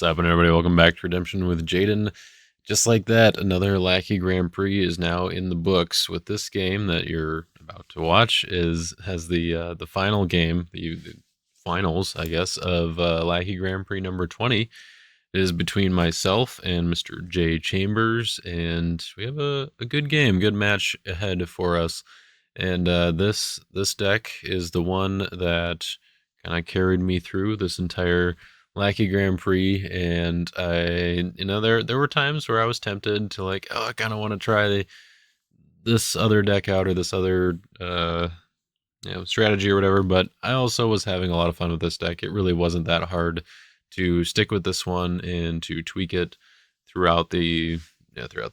What's happening, everybody? Welcome back to Redemption with Jaden. Just like that, another Lackey Grand Prix is now in the books. With this game that you're about to watch has the final game, the finals, I guess, of Lackey Grand Prix number 20. It is between myself and Mr. J Chambers, and we have a good game, good match ahead for us. And this deck is the one that kind of carried me through this entire Lackey Grand Prix, and there were times where I was tempted to like, oh, I kind of want to try this other deck out or this other strategy or whatever, but I also was having a lot of fun with this deck. It really wasn't that hard to stick with this one and to tweak it throughout the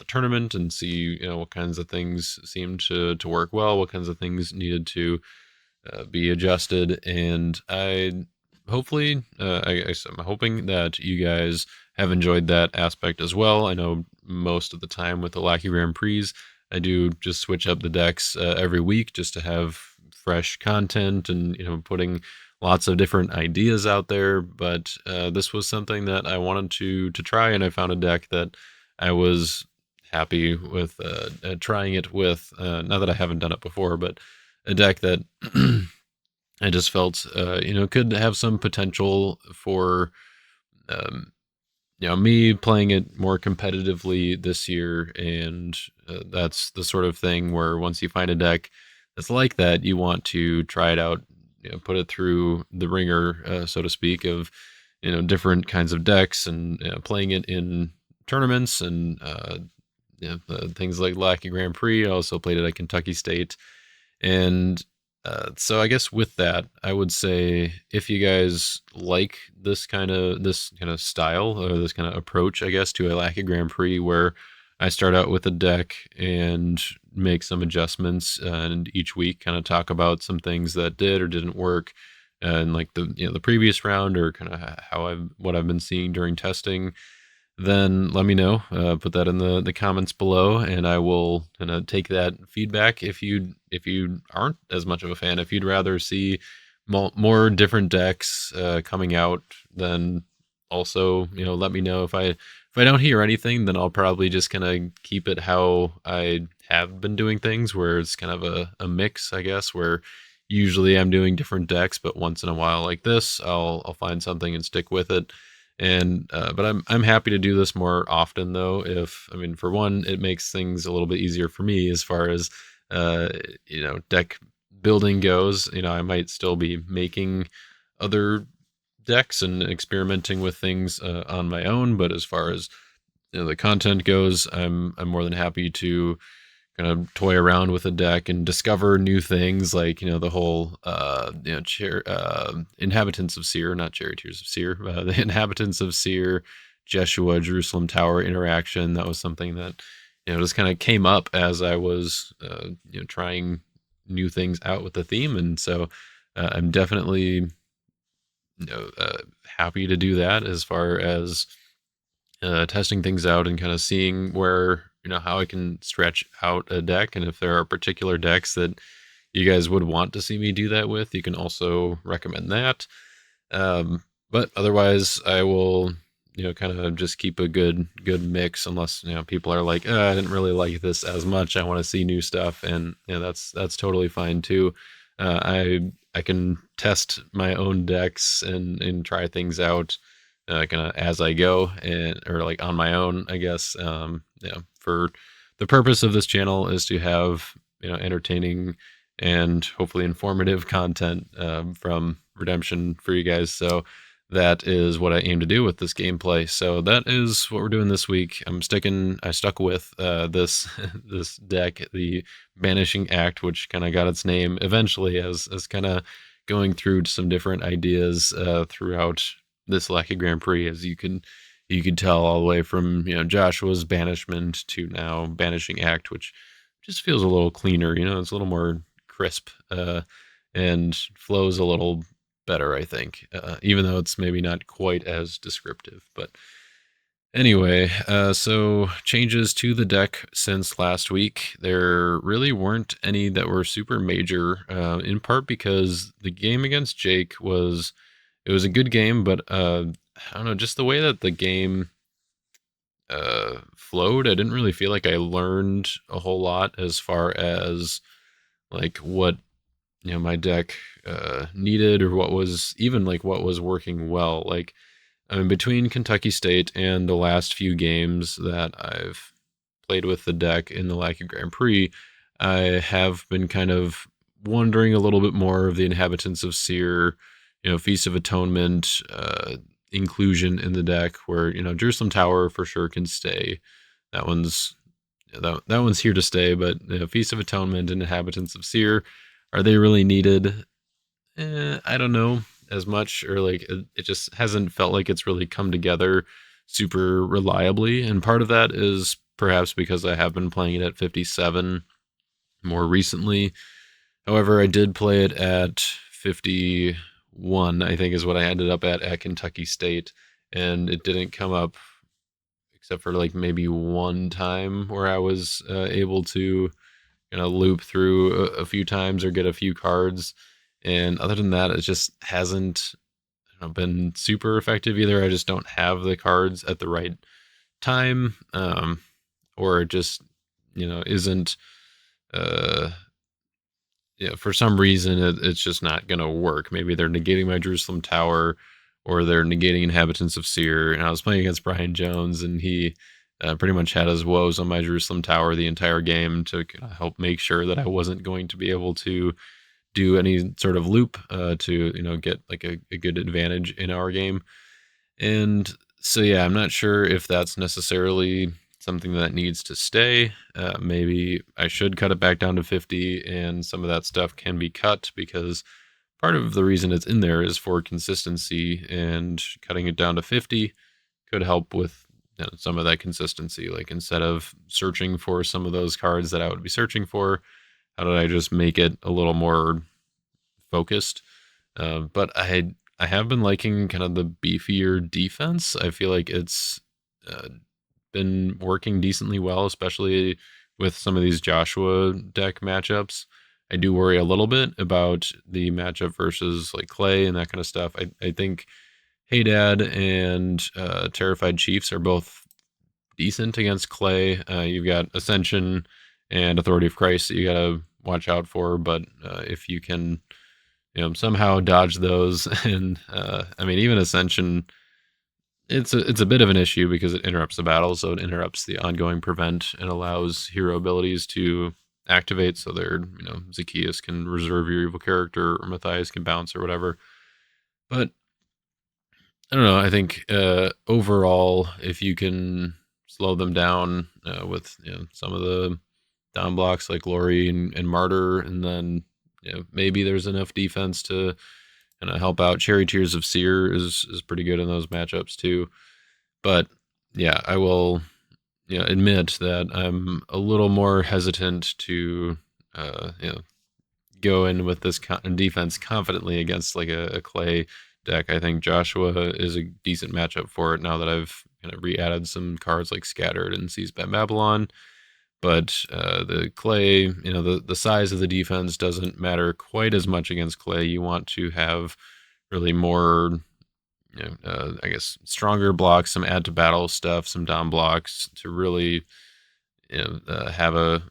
tournament and see what kinds of things seemed to work well, what kinds of things needed to be adjusted, and I'm hoping that you guys have enjoyed that aspect as well. I know most of the time with the Lackey Grand Prix, I do just switch up the decks every week just to have fresh content and putting lots of different ideas out there. But this was something that I wanted to try, and I found a deck that I was happy with trying it with. Not that I haven't done it before, but a deck that I just felt could have some potential for me playing it more competitively this year. And that's the sort of thing where once you find a deck that's like that, you want to try it out, put it through the ringer, so to speak, of different kinds of decks and playing it in tournaments and things like Lackey Grand Prix. I also played it at Kentucky State, and so I guess with that, I would say if you guys like this kind of style or this kind of approach, I guess, to a Lackey Grand Prix where I start out with a deck and make some adjustments, and each week kind of talk about some things that did or didn't work, and like the previous round, or kind of what I've been seeing during testing, then let me know. Put that in the comments below, and I will kind of take that feedback. If you aren't as much of a fan, if you'd rather see more different decks coming out, then also let me know. If I don't hear anything, then I'll probably just kind of keep it how I have been doing things, where it's kind of a mix, I guess, where usually I'm doing different decks, but once in a while like this, I'll find something and stick with it. And but I'm happy to do this more often, though. For one, it makes things a little bit easier for me as far as deck building goes. I might still be making other decks and experimenting with things on my own, but as far as the content goes, I'm more than happy to kind of toy around with a deck and discover new things, like the whole Inhabitants of Seer, not Charioteers of Seer, the Inhabitants of Seer Jeshua Jerusalem Tower interaction. That was something that just kind of came up as I was trying new things out with the theme, and so I'm definitely happy to do that as far as testing things out and kind of seeing where how I can stretch out a deck. And if there are particular decks that you guys would want to see me do that with, you can also recommend that. But otherwise, I will kind of just keep a good mix, unless people are like, I didn't really like this as much, I want to see new stuff, and that's totally fine too. I can test my own decks and try things out kind of as I go, or like on my own, I guess. For the purpose of this channel is to have entertaining and hopefully informative content from Redemption for you guys. So that is what I aim to do with this gameplay. So that is what we're doing this week. I stuck with this this deck, the Banishing Act, which kind of got its name eventually as kind of going through some different ideas throughout this Lackey Grand Prix, as you could tell, all the way from Joshua's banishment to now Banishing Act, which just feels a little cleaner. It's a little more crisp and flows a little better, I think, even though it's maybe not quite as descriptive. But anyway, so changes to the deck since last week. There really weren't any that were super major, in part because the game against Jake was a good game, but I don't know, just the way that the game flowed. I didn't really feel like I learned a whole lot as far as like what my deck needed, or what was even like what was working well. Like, I mean, between Kentucky State and the last few games that I've played with the deck in the Lackey Grand Prix, I have been kind of wondering a little bit more of the Inhabitants of Seer, Feast of Atonement inclusion in the deck, where Jerusalem Tower for sure can stay. That one's that one's here to stay. But Feast of Atonement and Inhabitants of Seer, are they really needed? I don't know as much, or like it just hasn't felt like it's really come together super reliably. And part of that is perhaps because I have been playing it at 57 more recently. However, I did play it at 51, I think is what I ended up at Kentucky State, and it didn't come up except for like maybe one time where I was able to loop through a few times or get a few cards. And other than that, it just hasn't been super effective either. I just don't have the cards at the right time, or it just isn't. For some reason, it's just not gonna work. Maybe they're negating my Jerusalem Tower, or they're negating Inhabitants of Seer. And I was playing against Brian Jones, and he pretty much had his woes on my Jerusalem Tower the entire game to help make sure that I wasn't going to be able to do any sort of loop to get like a good advantage in our game. And so yeah, I'm not sure if that's necessarily something that needs to stay. Maybe I should cut it back down to 50, and some of that stuff can be cut, because part of the reason it's in there is for consistency, and cutting it down to 50 could help with some of that consistency. Like, instead of searching for some of those cards that I would be searching for, how did I just make it a little more focused? But I have been liking kind of the beefier defense. I feel like it's been working decently well, especially with some of these Joshua deck matchups. I do worry a little bit about the matchup versus like Clay and that kind of stuff. I think Hey Dad and Terrified Chiefs are both decent against Clay. You've got Ascension and Authority of Christ that you got to watch out for, but if you can somehow dodge those, and I mean, even Ascension, it's a bit of an issue because it interrupts the battle, so it interrupts the ongoing prevent and allows hero abilities to activate. So there, Zacchaeus can reserve your evil character, or Matthias can bounce or whatever. But I don't know. I think overall, if you can slow them down with some of the down blocks like Lori and Martyr, and then maybe there's enough defense to help out. Cherry Tears of Seer is pretty good in those matchups too. But yeah, I will admit that I'm a little more hesitant to go in with this defense confidently against like a Clay deck. I think Joshua is a decent matchup for it now that I've kind of re-added some cards like Scattered and Seized by Babylon. But the Clay, the size of the defense doesn't matter quite as much against Clay. You want to have really more, I guess, stronger blocks, some add to battle stuff, some down blocks to really, have a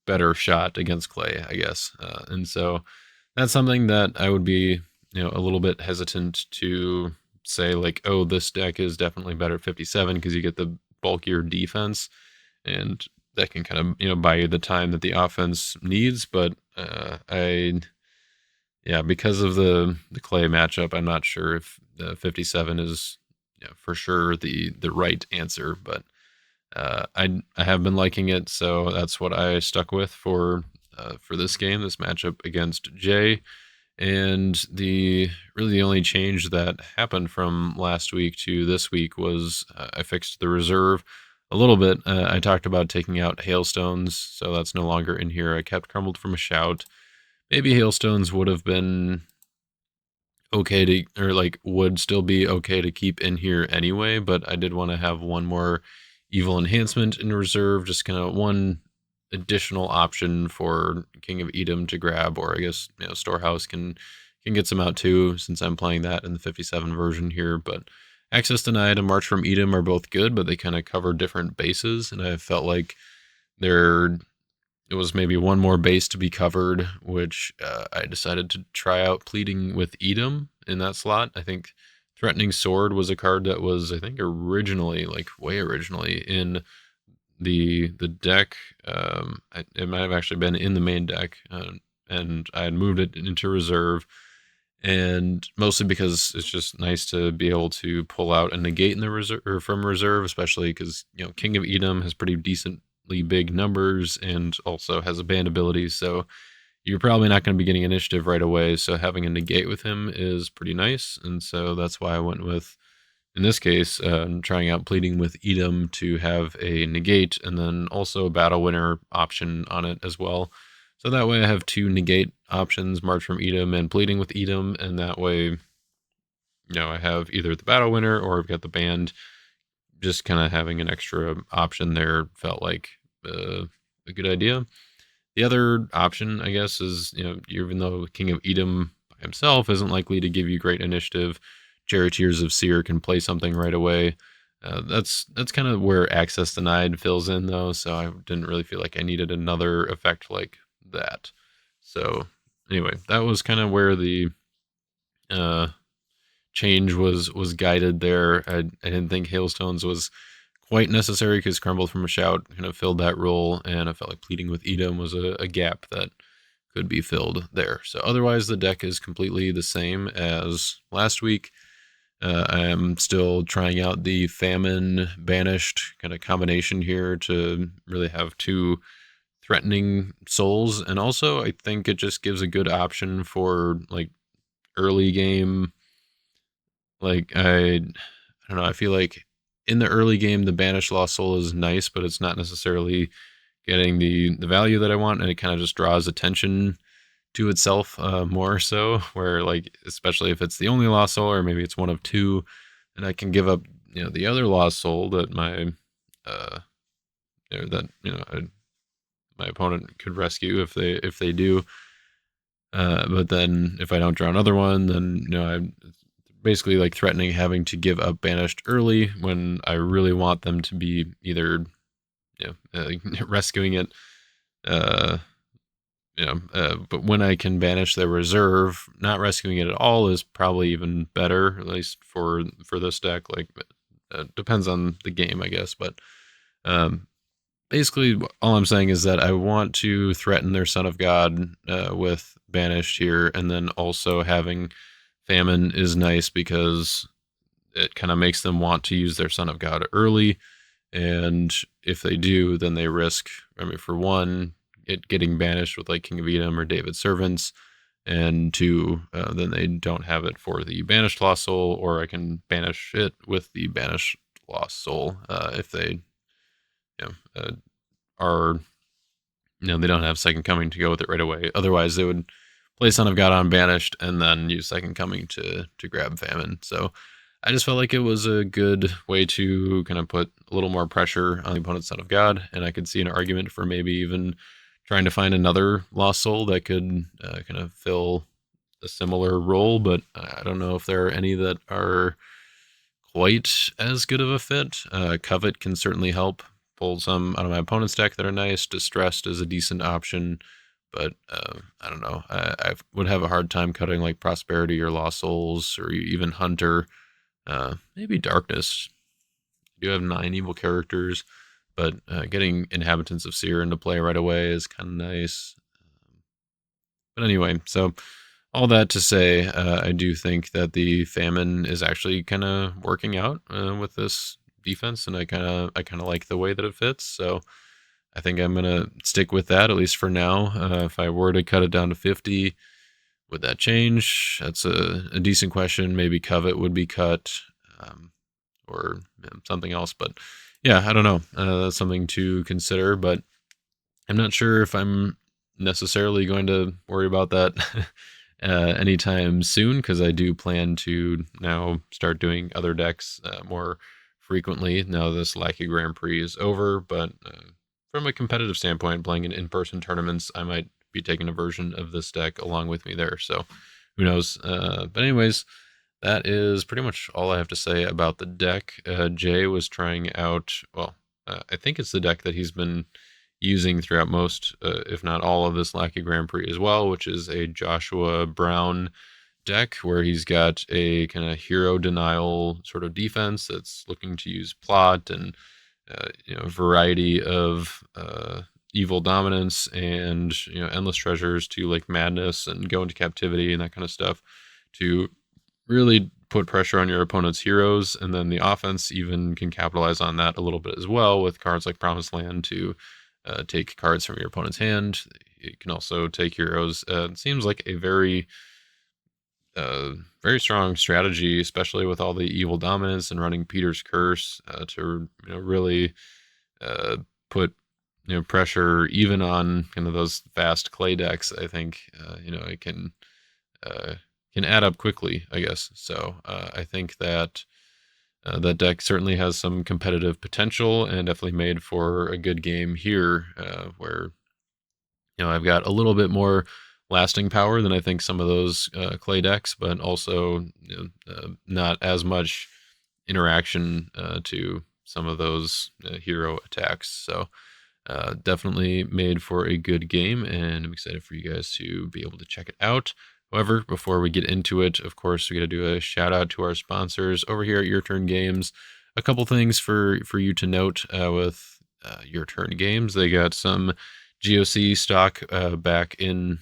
better shot against Clay, I guess. And so that's something that I would be, a little bit hesitant to say like, oh, this deck is definitely better at 57 because you get the bulkier defense, and that can kind of buy you the time that the offense needs. But because of the Clay matchup, I'm not sure if the 57 is for sure the right answer. But I have been liking it, so that's what I stuck with for this game, this matchup against Jay. And the only change that happened from last week to this week was I fixed the reserve a little bit. I talked about taking out Hailstones, so that's no longer in here. I kept Crumbled from a Shout. Maybe Hailstones would have been okay to, or like would still be okay to keep in here anyway, but I did want to have one more evil enhancement in reserve, just kind of one additional option for King of Edom to grab, or I guess Storehouse can get some out too, since I'm playing that in the 57 version here. But Access Denied and March from Edom are both good, but they kind of cover different bases, and I felt like there it was maybe one more base to be covered, which I decided to try out Pleading with Edom in that slot. I think Threatening Sword was a card that was, I think, originally, like way originally, in the deck. It might have actually been in the main deck, and I had moved it into reserve, and mostly because it's just nice to be able to pull out a negate in the reserve or from reserve, especially because King of Edom has pretty decently big numbers and also has a banned ability, so you're probably not going to be getting initiative right away. So having a negate with him is pretty nice, and so that's why I went with, in this case, trying out Pleading with Edom to have a negate and then also a battle winner option on it as well. So that way I have 2 negate options, March from Edom and Pleading with Edom, and that way, I have either the battle winner or I've got the band. Just kind of having an extra option there felt like a good idea. The other option, I guess, is, even though King of Edom by himself isn't likely to give you great initiative, Charioteers of Seer can play something right away. That's kind of where Access Denied fills in, though, so I didn't really feel like I needed another effect like that. So anyway, that was kind of where the change was guided there. I didn't think Hailstones was quite necessary because Crumbled from a Shout kind of filled that role, and I felt like Pleading with Edom was a gap that could be filled there. So otherwise, the deck is completely the same as last week. I am still trying out the Famine Banished kind of combination here to really have 2 threatening souls, and also I think it just gives a good option for like early game. Like I don't know, I feel like in the early game the Banished Lost Soul is nice, but it's not necessarily getting the value that I want, and it kind of just draws attention to itself more so, where like, especially if it's the only Lost Soul, or maybe it's one of 2, and I can give up the other Lost Soul that my my opponent could rescue if they do, but then if I don't draw another one, then I'm basically like threatening having to give up Banished early when I really want them to be either rescuing it, but when I can banish their reserve, not rescuing it at all is probably even better, at least for this deck. Like, depends on the game, I guess, but basically all I'm saying is that I want to threaten their Son of God with Banished here, and then also having Famine is nice because it kind of makes them want to use their Son of God early, and if they do, then they risk, for one, it getting banished with like King of Edom or David's Servants, and 2, then they don't have it for the Banished Lost Soul, or I can banish it with the Banished Lost Soul if they are they don't have Second Coming to go with it right away. Otherwise, they would play Son of God on Banished and then use Second Coming to grab Famine. So I just felt like it was a good way to kind of put a little more pressure on the opponent's Son of God, and I could see an argument for maybe even trying to find another Lost Soul that could kind of fill a similar role, but I don't know if there are any that are quite as good of a fit. Covet can certainly help pull some out of my opponent's deck that are nice. Distressed is a decent option, but I don't know. I would have a hard time cutting like Prosperity or Lost Souls or even Hunter. Maybe Darkness. You do have 9 evil characters, but getting Inhabitants of Seer into play right away is kind of nice. But anyway, so all that to say, I do think that the Famine is actually kind of working out with this defense, and I kind of like the way that it fits. So I think I'm gonna stick with that, at least for now. If I were to cut it down to 50, would that change? That's a decent question. Maybe Covet would be cut, or something else. But yeah, I don't know. That's something to consider, but I'm not sure if I'm necessarily going to worry about that anytime soon, because I do plan to now start doing other decks more frequently now this Lackey Grand Prix is over. But from a competitive standpoint, playing in-person tournaments, I might be taking a version of this deck along with me there. So who knows? But anyways, that is pretty much all I have to say about the deck. Jay was trying out, well, I think it's the deck that he's been using throughout most, if not all, of this Lackey Grand Prix as well, which is a Joshua Brown deck where he's got a kind of hero denial sort of defense that's looking to use plot and a variety of evil dominance and endless treasures to like madness and go into captivity and that kind of stuff to really put pressure on your opponent's heroes. And then the offense even can capitalize on that a little bit as well with cards like Promised Land to take cards from your opponent's hand. It can also take heroes. It seems like a very strong strategy, especially with all the evil dominance and running Peter's Curse to really uh, put pressure even on kind of those fast clay decks. I think it uh, can add up quickly, I guess. So I think that that deck certainly has some competitive potential and definitely made for a good game here, where I've got a little bit more lasting power than I think some of those clay decks, but also not as much interaction to some of those hero attacks. So definitely made for a good game, and I'm excited for you guys to be able to check it out. However, before we get into it, of course, we got to do a shout out to our sponsors over here at Your Turn Games. A couple things for you to note with Your Turn Games. They got some GOC stock back in,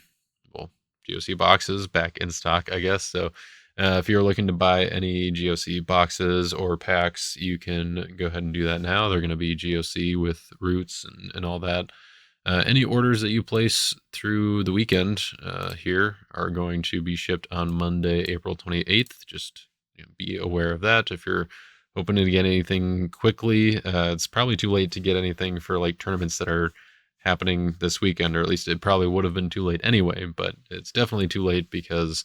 well, GOC boxes back in stock, I guess. So if you're looking to buy any GOC boxes or packs, you can go ahead and do that now. They're going to be GOC with roots and all that. Any orders that you place through the weekend here are going to be shipped on Monday, April 28th. Just be aware of that. If you're hoping to get anything quickly, it's probably too late to get anything for like tournaments that are happening this weekend, or at least it probably would have been too late anyway, but it's definitely too late because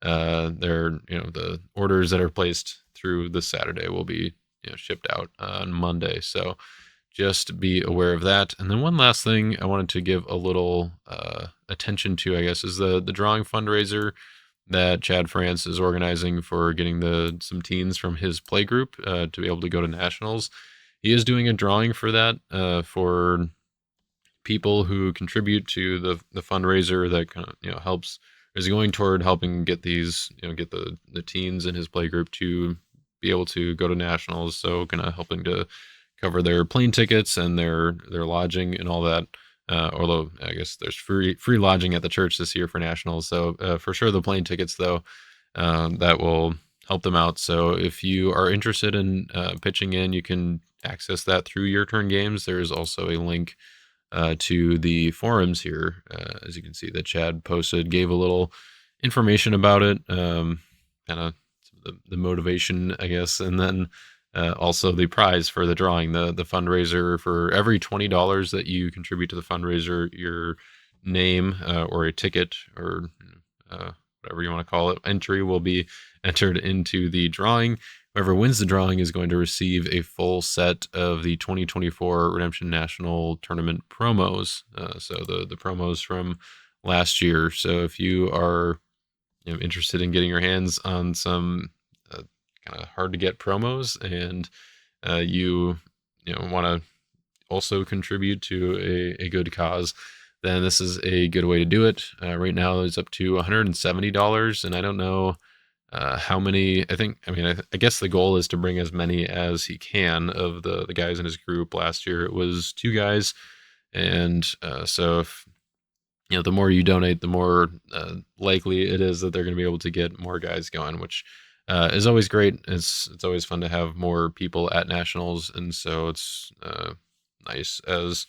they're the orders that are placed through this Saturday will be shipped out on Monday. So just be aware of that. And then one last thing I wanted to give a little attention to, I guess, is the drawing fundraiser that Chad France is organizing for getting some teens from his play group to be able to go to nationals. He is doing a drawing for that for people who contribute to the fundraiser that kind of helps is going toward helping get these get the teens in his play group to be able to go to nationals. So kind of helping to cover their plane tickets and their lodging and all that. Although I guess there's free lodging at the church this year for nationals. So for sure the plane tickets though, that will help them out. So if you are interested in pitching in, you can access that through Your Turn Games. There is also a link to the forums here, as you can see that Chad posted, gave a little information about it, kind of the motivation, I guess, and then also the prize for the drawing, the fundraiser. For every $20 that you contribute to the fundraiser, your name or a ticket or whatever you want to call it, entry will be entered into the drawing. Whoever wins the drawing is going to receive a full set of the 2024 Redemption National Tournament promos. So the promos from last year. So if you are interested in getting your hands on some kind of hard to get promos, and you want to also contribute to a good cause, then this is a good way to do it. Right now it's up to $170, and I don't know how many. I guess the goal is to bring as many as he can of the guys in his group. Last year it was 2 guys, and so if the more you donate, the more likely it is that they're going to be able to get more guys going, which is always great. It's always fun to have more people at nationals, and so it's nice as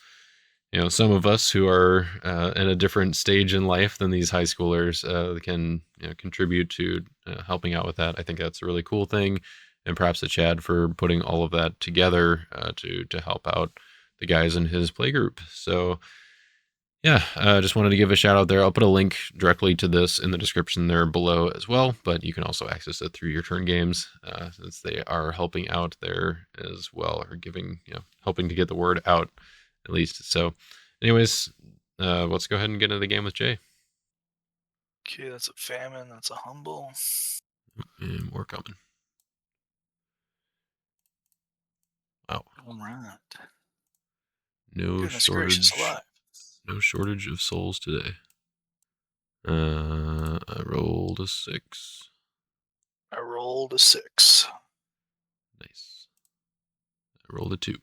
some of us who are in a different stage in life than these high schoolers can contribute to helping out with that. I think that's a really cool thing, and perhaps to Chad for putting all of that together to help out the guys in his playgroup. So yeah, I just wanted to give a shout out there. I'll put a link directly to this in the description there below as well, but you can also access it through Your Turn Games since they are helping out there as well, or giving, helping to get the word out at least. So anyways, let's go ahead and get into the game with Jay. Okay, that's a famine. That's a humble. And more coming. Wow. All right. No Goodness gracious shortage. alive. No shortage of souls today. I rolled a 6. I rolled a 6. Nice. I rolled a 2.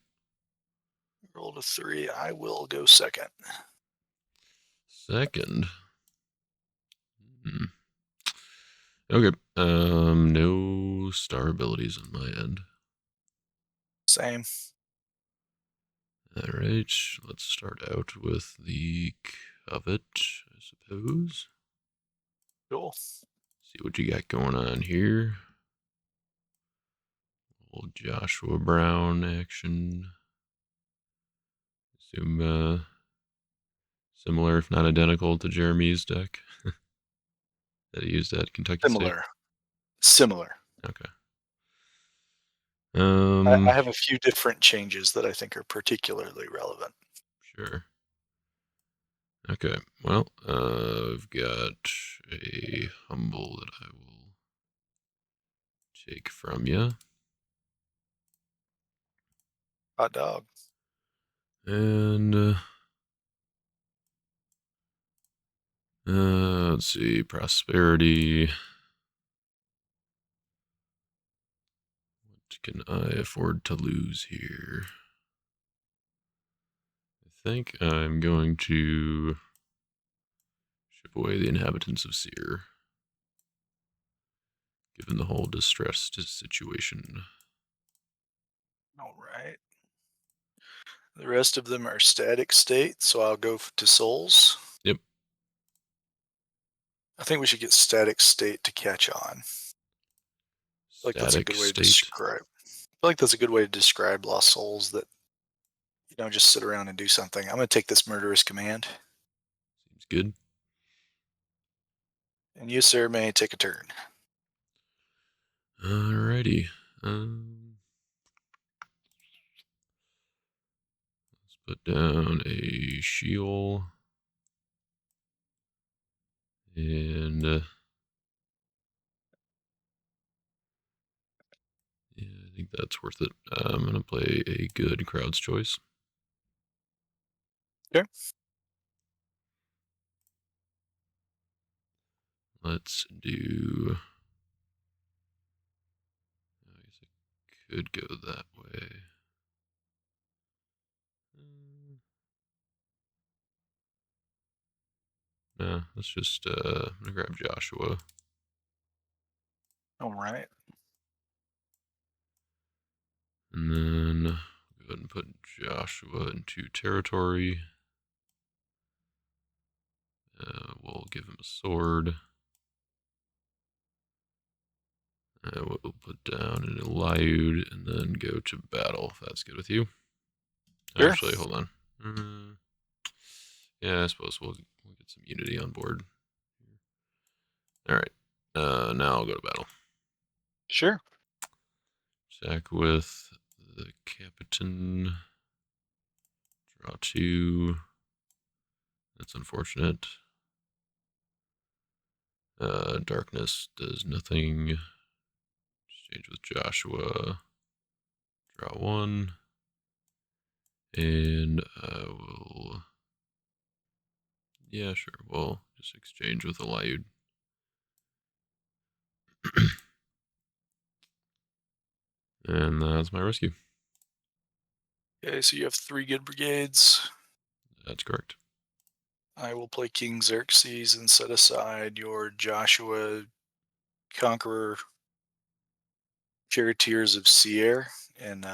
Rolled a 3. I will go second. Second. Okay. No star abilities on my end. Same. All right. Let's start out with the Covet, I suppose. Cool. See what you got going on here. Old Joshua Brown action. Assume similar, if not identical, to Jeremy's deck that he used at Kentucky State. Similar. Okay. I have a few different changes that I think are particularly relevant. Sure. Okay. Well, I've got a humble that I will take from you. Hot dog. And let's see, prosperity. What can I afford to lose here? I think I'm going to ship away the inhabitants of Seer, given the whole distressed situation. All right. The rest of them are static state, so I'll go to souls. Yep. I think we should get static state to catch on. I feel like that's a Static good way to state. describe. I feel like that's a good way to describe lost souls that just sit around and do something. I'm going to take this murderous command. Seems good. And you, sir, may take a turn. Alrighty. Let's put down a Sheol. And yeah, I think that's worth it. I'm going to play a good crowd's choice. Sure. Let's do. I guess I could go that way. Nah, let's just. I'm going to grab Joshua. All right. And then go ahead and put Joshua into territory. We'll give him a sword. We'll put down an Eliud and then go to battle, if that's good with you. Sure. Actually, hold on. Yeah, I suppose we'll get some unity on board. All right. Now I'll go to battle. Sure. Attack with the Captain. Draw 2. That's unfortunate. Darkness does nothing. Exchange with Joshua. Draw 1. And I will. Yeah, sure. We'll just exchange with Eliud. And that's my rescue. Okay, so you have 3 good brigades. That's correct. I will play King Xerxes and set aside your Joshua Conqueror Charioteers of Seir, and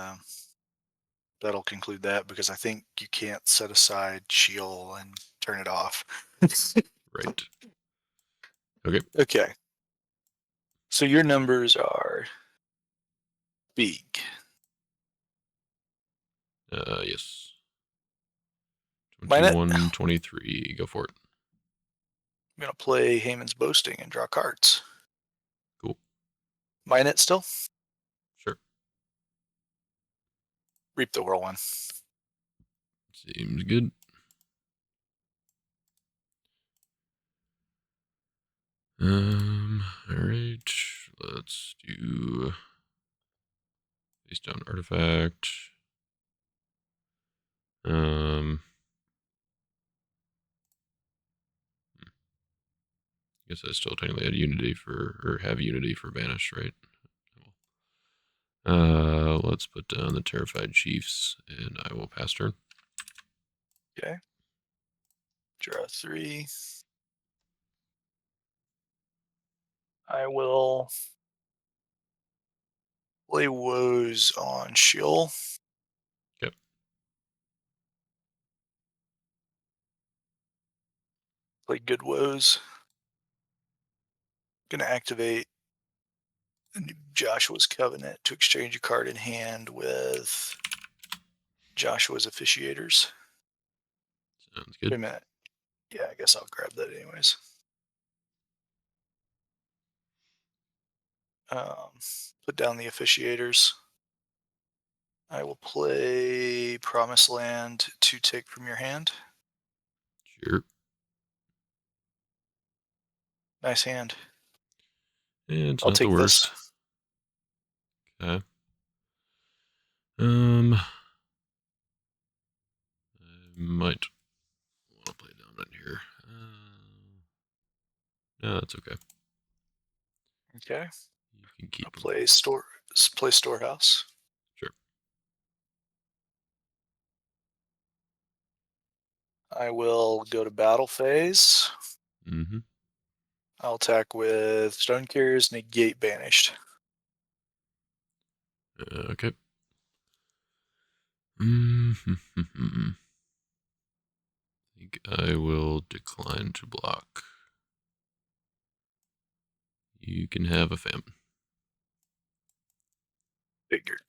that'll conclude that because I think you can't set aside Sheol and turn it off. Right. Okay. Okay. So your numbers are big. Yes. Mine it. 21, 23. Go for it. I'm going to play Haman's Boasting and draw cards. Cool. Mine it still? Sure. Reap the Whirlwind. Seems good. All right. let's do face down artifact. Guess I still technically had unity or have unity for banish, right? Let's put down the terrified chiefs, and I will pass turn. Okay. Draw 3. I will play woes on Shill. Yep. Play good woes. Gonna activate Joshua's Covenant to exchange a card in hand with Joshua's Officiators. Sounds Wait good. a minute. Yeah, I guess I'll grab that anyways. Put down the Officiators. I will play Promised Land to take from your hand. Sure. Nice hand. And it's I'll not the take this. worst. Okay. I might want to play down in here. No, that's okay. Okay. You can keep I'll them. play Storehouse. Sure. I will go to battle phase. Mm-hmm. I'll attack with Stone Carriers, negate Banished. Okay. I think I will decline to block. You can have a famine. Figured.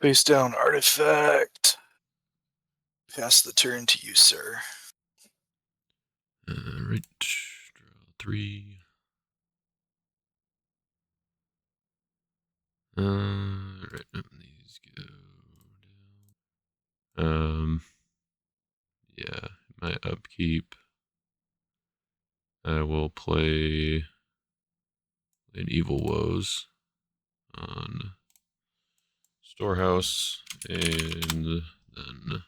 Face down artifact. Pass the turn to you, sir. Right. Draw 3. Right. These go down. Yeah. My upkeep. I will play an Evil Woes on Storehouse, and then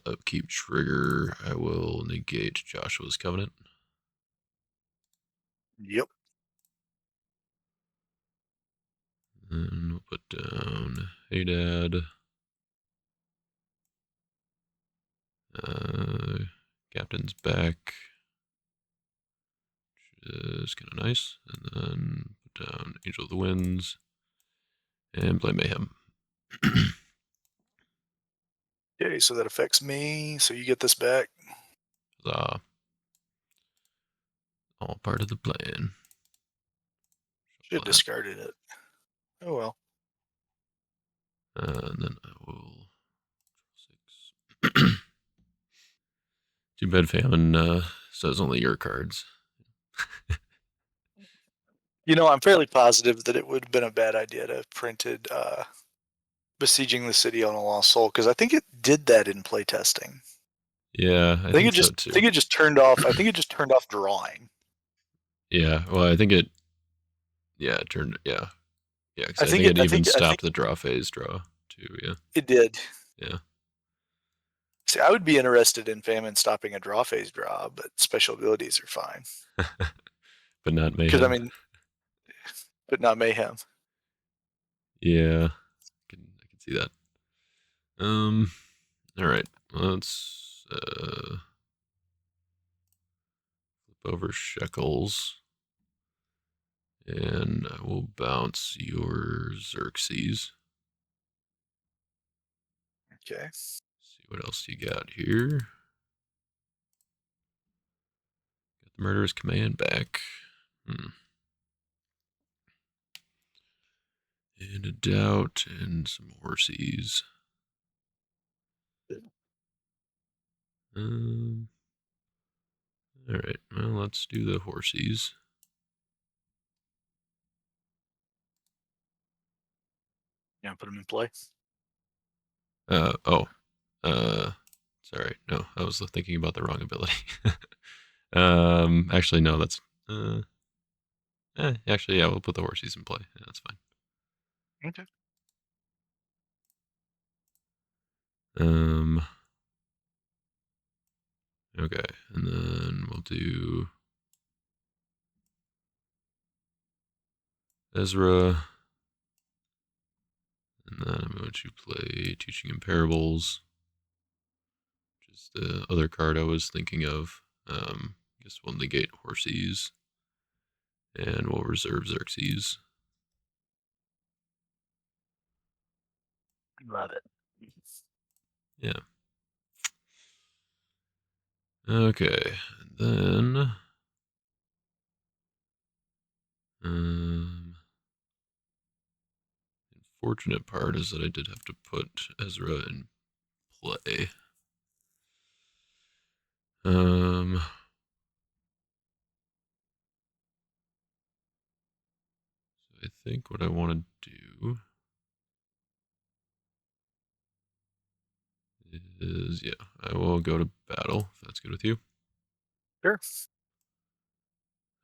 upkeep trigger. I will negate Joshua's Covenant. Yep. And we'll put down Hey Dad. Captain's back, which is kind of nice. And then put down Angel of the Winds and play Mayhem. Okay, so that affects me. So you get this back. Huzzah. All part of the plan. Should have discarded it. Oh well. And then I will 6. Too bad famine says only your cards. You know, I'm fairly positive that it would have been a bad idea to have printed Besieging the City on a Lost Soul, because I think it did that in playtesting. Yeah, I think so I too. think it just turned off. I think it just turned off drawing. Yeah, well, I think it. Yeah, it turned. Yeah, yeah, because I I think think it it. even I think stopped the draw phase draw too. Yeah, it did. yeah. See, I would be interested in Famine stopping a draw phase draw, but special abilities are fine. But not Because I Mayhem. mean, but not Mayhem. Yeah, I can see that. All right. Let's flip over Shekels, and I will bounce your Xerxes. Okay. See what else you got here. Got the Murderous Command back. And a Doubt and some Horsies. All right. Well, let's do the Horsies. Yeah, put them in play. Oh. Sorry. No, I was thinking about the wrong ability. Actually, no, that's actually, yeah, we'll put the horsies in play. Yeah, that's fine. Okay. Um, okay, and then we'll do Ezra, and then I'm going to play Teaching in Parables, which is the other card I was thinking of. I guess we'll negate horsies, and we'll reserve Xerxes. Love it. Yeah. Okay, and then unfortunate part is that I did have to put Ezra in play. So I think what I want to do is, yeah, I will go to battle if that's good with you. Sure.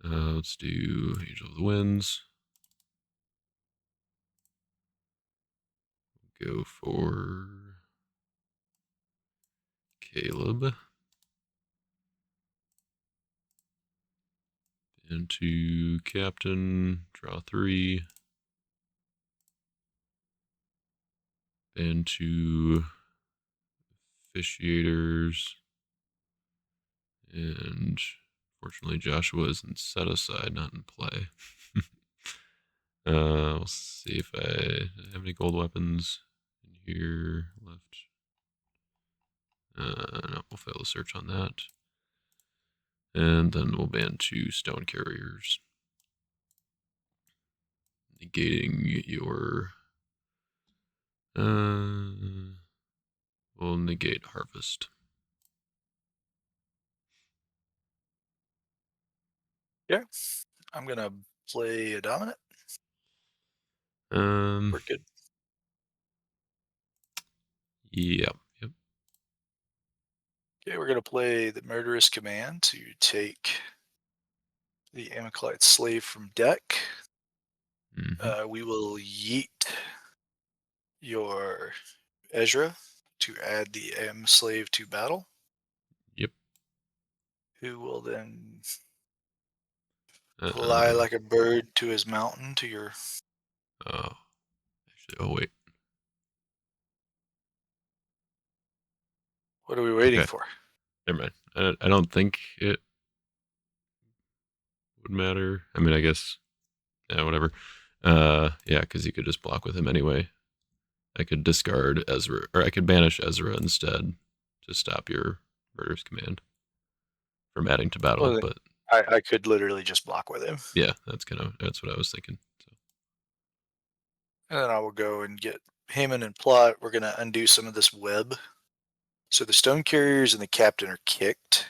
Let's do Angel of the Winds. Go for Caleb. Into Captain, draw 3. Into Officiators. And fortunately, Joshua is in set aside, not in play. We'll see if I have any gold weapons in here left. No, we'll fail the search on that. And then we'll ban 2 stone carriers, negating your. We'll negate harvest. Yeah. I'm gonna play Edomite. Um. We're good. Yep. Yep. Okay, we're gonna play the Murderous Command to take the Amicalite Slave from deck. Mm-hmm. We will yeet your Ezra to add the M slave to battle, Yep. who will then fly Uh. like a bird to his mountain to your. Oh. Actually. Oh wait. What are we waiting Okay. for? Never mind. I don't think it would matter. I mean, I guess. Yeah. Whatever. Yeah, because you could just block with him anyway. I could discard Ezra, or I could banish Ezra instead to stop your murderous command from adding to battle. Well, But I could literally just block with him. yeah, that's what I was thinking. So. And then I will go and get Haman and Plot. We're going to undo some of this web. So the Stone Carriers and the Captain are kicked.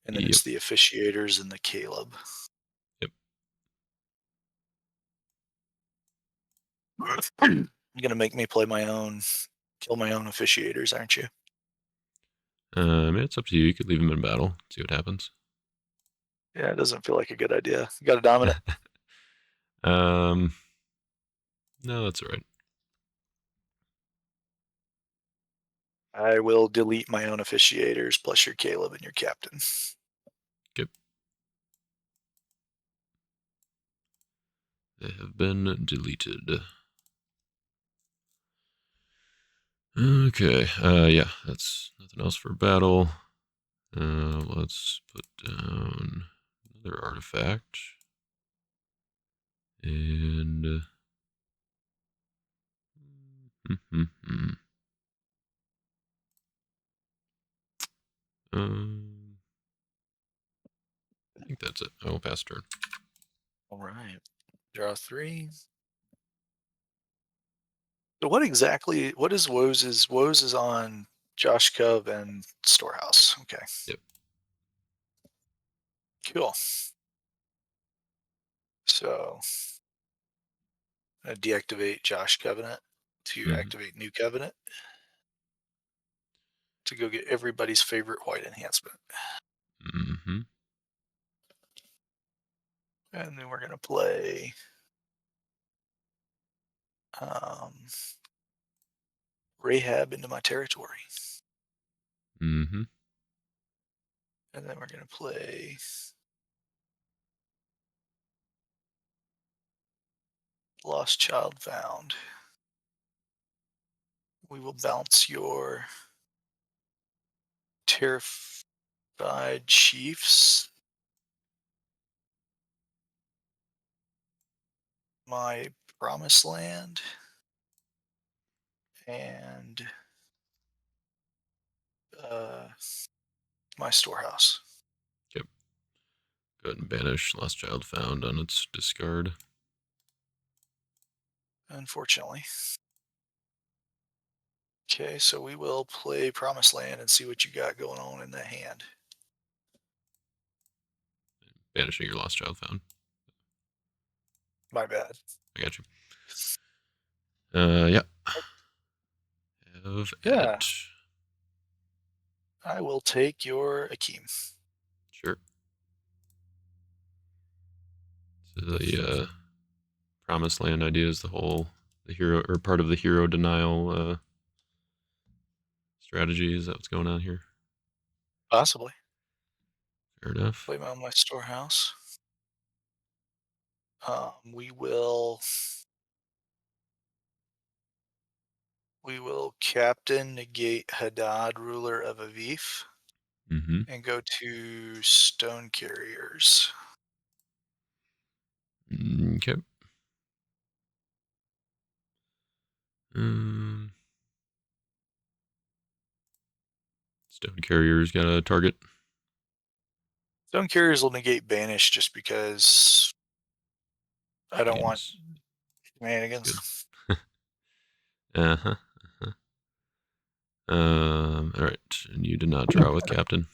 And then Yep. it's the Officiators and the Caleb. Yep. You're going to make me play my own, kill my own Officiators, aren't you? It's up to you. You could leave him in battle. See what happens. Yeah, it doesn't feel like a good idea. You got a dominant. um. No, that's all right. I will delete my own Officiators plus your Caleb and your Captain. Yep. They have been deleted. Okay. Yeah, that's nothing else for battle. Let's put down another artifact. And I think that's it. I will pass turn. All right. Draw 3. So what exactly, what is Woes'? Woes is on Josh Cub and Storehouse. Okay. Yep. Cool. So deactivate Josh Covenant to Mm-hmm. activate New Covenant to go get everybody's favorite white enhancement. Mm-hmm. And then we're going to play Rahab into my territory. Mm-hmm. And then we're going to play Lost Child Found. We will bounce your Terrified Chiefs, my Promised Land, and my Storehouse. Yep. Go ahead and banish Lost Child Found on its discard. Unfortunately. Okay, so we will play Promised Land and see what you got going on in that hand. Banishing your Lost Child Found. My bad. I got you. Yeah. Yeah. At. I will take your Akeem. Sure. So the Promised Land idea is the hero, or part of the hero denial strategy. Is that what's going on here? Possibly. Fair enough. Play on my Storehouse. We will Captain negate Hadad, ruler of Avif, Mm-hmm. and go to Stone Carriers. Okay. Stone Carrier's got a target. Stone Carriers will negate Banish just because I don't want Seems shenanigans. good. Uh-huh. All right. And you did not draw with Captain.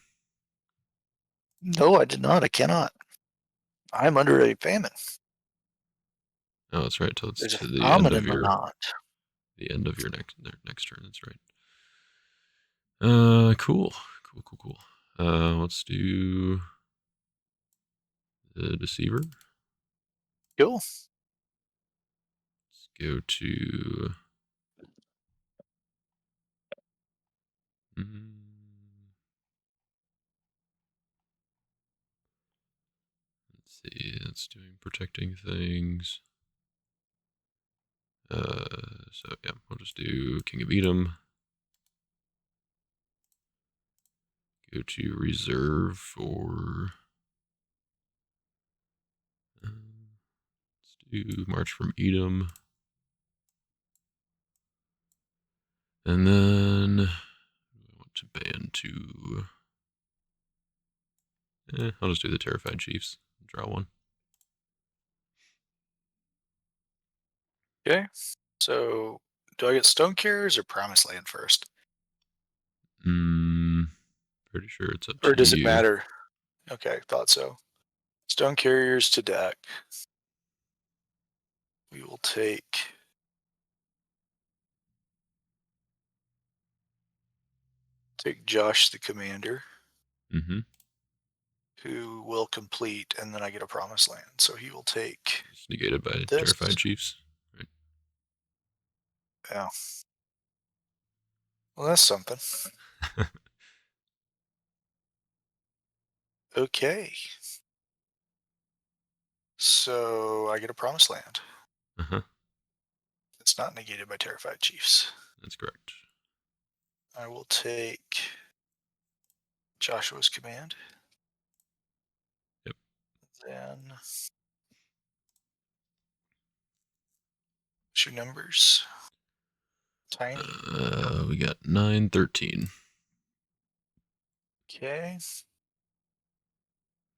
No, I did not. I cannot. I'm under a famine. Oh, that's right. Till it's There's a to the famine in the land. the end of your next turn. That's right. Cool. Let's do the Deceiver. Cool. Let's go to. Let's see. It's doing protecting things. So yeah, we'll just do King of Edom. Go to reserve for. Let's do March from Edom. And then I want to ban two. I'll just do the Terrified Chiefs. Draw one. Okay. So do I get Stone Carriers or Promised Land first? Pretty sure it's up Or to does it you. matter? Okay, thought so. Stone Carriers to deck. We will take Josh the Commander, Mm-hmm. who will complete, and then I get a Promised Land. So he will take It's negated by this. Terrified Chiefs. Right. Yeah. Well, that's something. Okay. So I get a Promised Land. Uh-huh. It's not negated by Terrified Chiefs. That's correct. I will take Joshua's Command. Yep. Then what's your numbers? Tiny. We got 9, 13. Okay.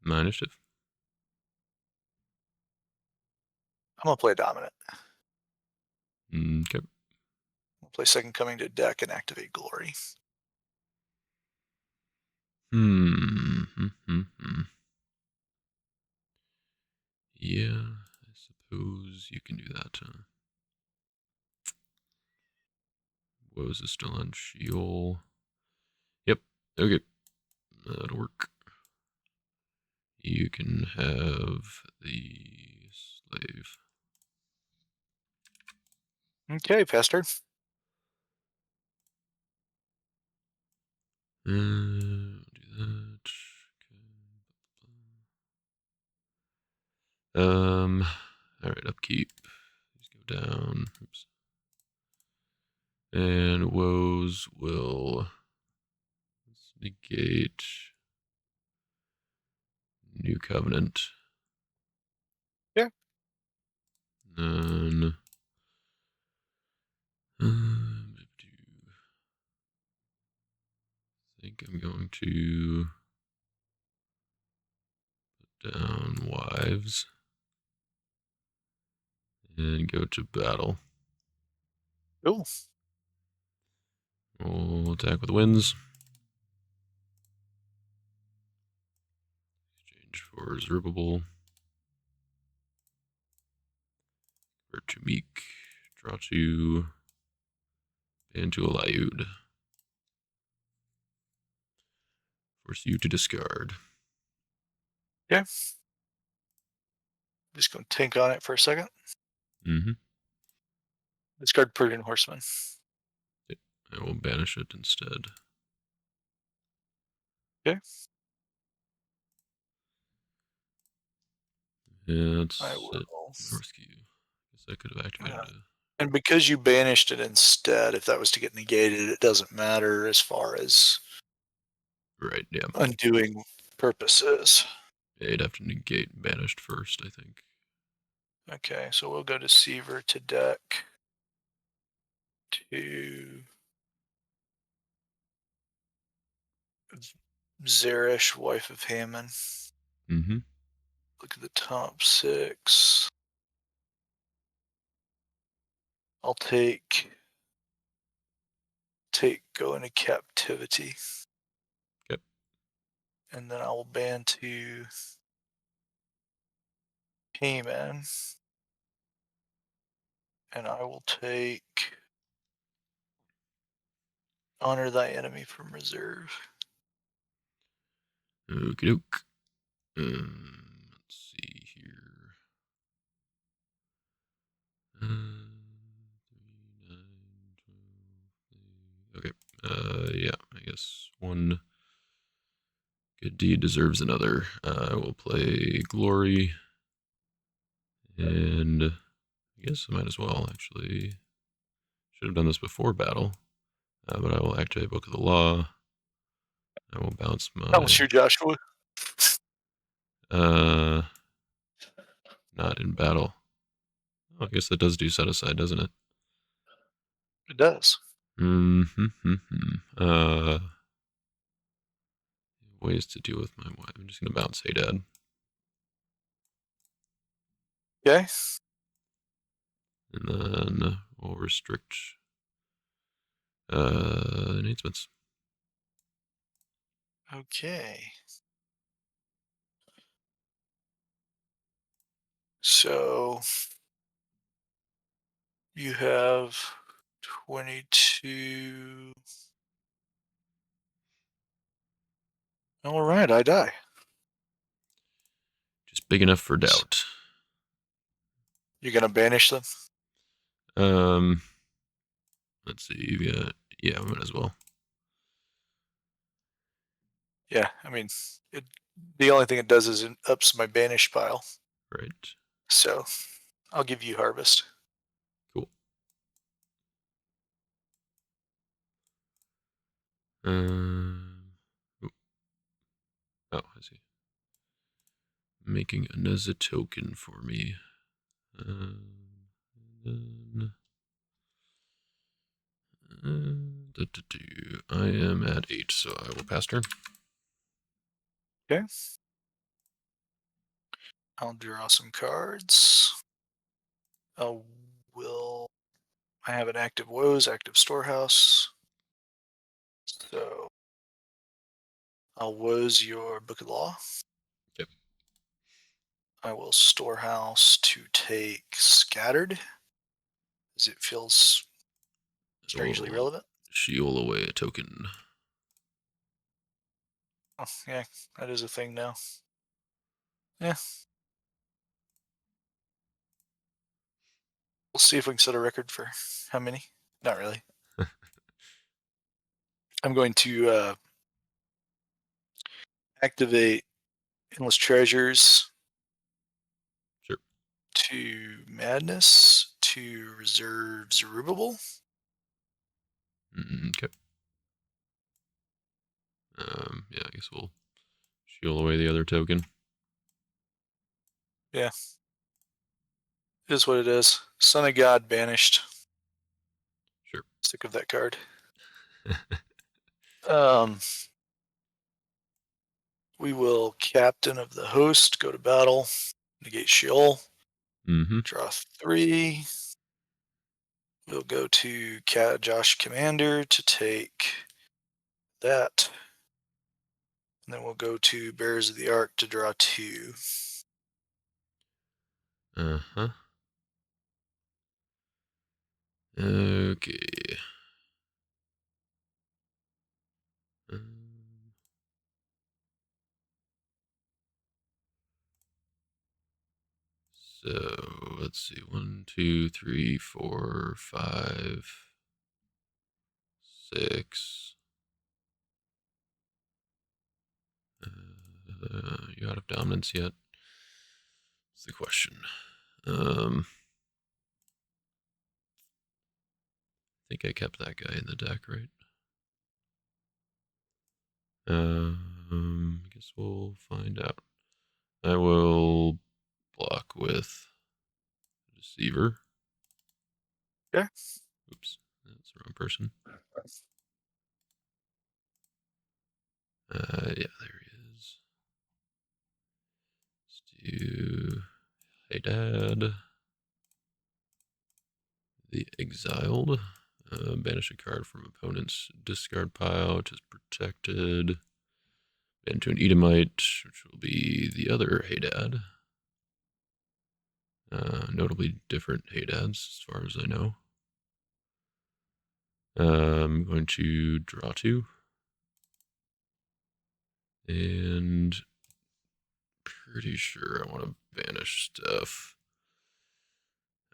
My initiative. I'm gonna play Dominant. Okay. I'll play Second Coming to deck and activate Glory. Yeah, I suppose you can do that. Woes is still on Sheol. Yep. Okay. That'll work. You can have the slave. Okay, pass turn. Do that. Okay. All right, upkeep. These go down. Oops. And woes will negate New Covenant. Yeah. Then I think I'm going to put down wives and go to battle. Cool. We'll attack with winds. Exchange for Zerubbabel. Convert to Meek. Draw to and to Eliud. Force you to discard. Yeah. Just gonna tank on it for a second. Mm-hmm. Discard Persian Horseman. I will banish it instead. Okay. Yeah, it's I at will. Northskew. Guess I could have activated it. And because you banished it instead, if that was to get negated, it doesn't matter as far as Right, yeah. undoing purposes. Yeah, you'd have to negate banished first, I think. Okay, so we'll go to Seaver to deck to Zeresh, wife of Haman. Mm-hmm. Look at the top 6. I'll take go into captivity. Yep. And then I will ban to Haman. And I will take honor thy enemy from reserve. Okie doke. Let's see here. 3, 9, 12. Okay. Yeah, I guess one good deed deserves another. I will play Glory. And I guess I might as well, actually. Should have done this before battle. But I will activate Book of the Law. I will bounce Tell my... us your Joshua. Not in battle. Oh, I guess that does do set aside, doesn't it? It does. Ways to deal with my wife. I'm just gonna bounce Hadad. Okay. And then we'll restrict enhancements. Okay. So you have 22. All right, I die. Just big enough for doubt. You're gonna banish them? Let's see. You got, yeah, I might as well. Yeah, I mean, the only thing it does is it ups my banish pile. Right. So I'll give you harvest. Cool. Oh, I see. Making another token for me. Then, I am at 8, so I will pass turn. Okay. I'll draw some cards. I have an active woes, active storehouse. So I'll woes your book of law. Yep. I will storehouse to take scattered, as it feels strangely relevant. Sheol away a token. Oh, yeah, that is a thing now. Yeah. We'll see if we can set a record for how many. Not really. I'm going to activate Endless Treasures Sure. to Madness to reserve Zerubbabel. Okay. Yeah, I guess we'll shield away the other token. Yeah. It is what it is. Son of God banished. Sure. Sick of that card. Um, we will Captain of the Host, go to battle, negate Sheol, Mm-hmm. draw 3. We'll go to Josh Commander to take that. And then we'll go to Bearers of the Ark to draw 2. Uh-huh. Okay. So let's see. 1, 2, 3, 4, 5, 6. You out of dominance yet? That's the question. I think I kept that guy in the deck, right? I guess we'll find out. I will block with Deceiver. Okay. Oops, that's the wrong person. Yeah, there he is. Let's do Hey Dad. The Exiled. Banish a card from opponent's discard pile, which is protected. Ban to an Edomite, which will be the other Hey Dad. Notably different Hey Dads, as far as I know. I'm going to draw 2. And pretty sure I want to banish stuff.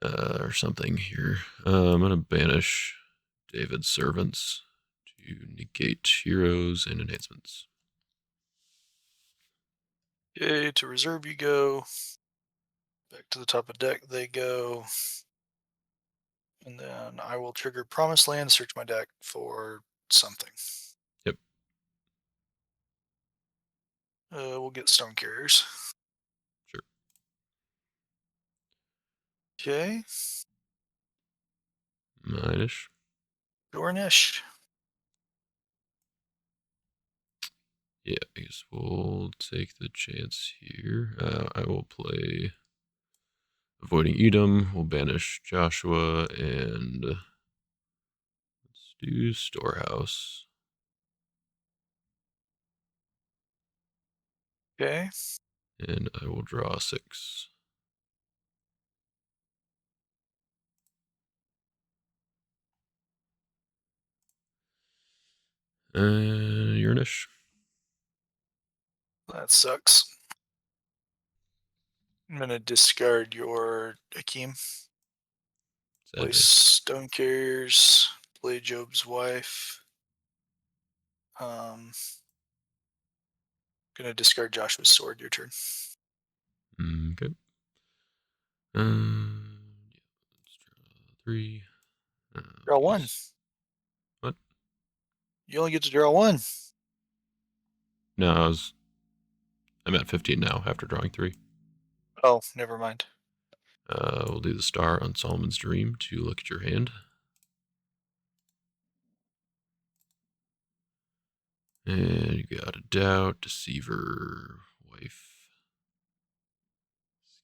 Or something here. I'm going to banish David's Servants to negate heroes and enhancements. Okay, to reserve you go. Back to the top of deck they go. And then I will trigger Promised Land, search my deck for something. Yep. We'll get Stone Carriers. Sure. Okay. Minish. Dornish. Yeah, I guess we'll take the chance here. I will play Avoiding Edom. We'll banish Joshua and let's do Storehouse. Okay. And I will draw 6. Urnish. That sucks. I'm going to discard your Akeem. Play Sadly. Stone Carriers. Play Job's Wife. Gonna discard Joshua's sword. Your turn. Okay. Let's draw 3. Draw 1. What? You only get to draw 1. No, I'm at 15 now after drawing 3. Oh, never mind. We'll do the star on Solomon's Dream to look at your hand. And you got a Doubt, Deceiver, Wife,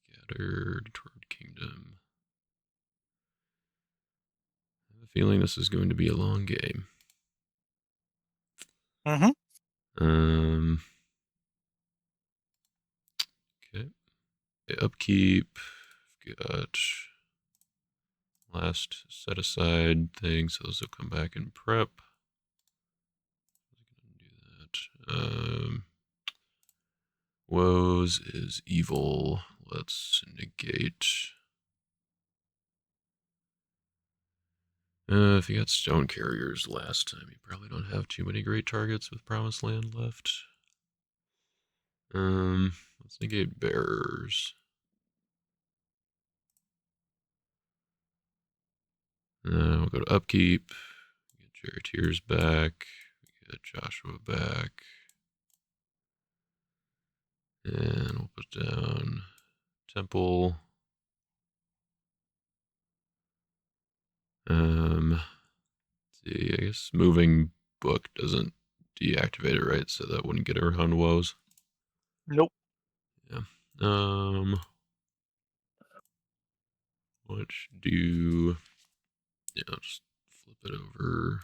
Scattered, Toward Kingdom. I have a feeling this is going to be a long game. Mm-hmm. Okay. Upkeep. Got last set aside things, so those will come back in prep. Do that. Woes is evil. Let's negate. If you got stone carriers last time, you probably don't have too many great targets with Promised Land left. Let's negate bearers. We'll go to upkeep. Get charioteers back. Get Joshua back. And we'll put down temple. See, I guess moving book doesn't deactivate it, right? So that wouldn't get around woes. Nope. Yeah. Which do, yeah, I'll just flip it over.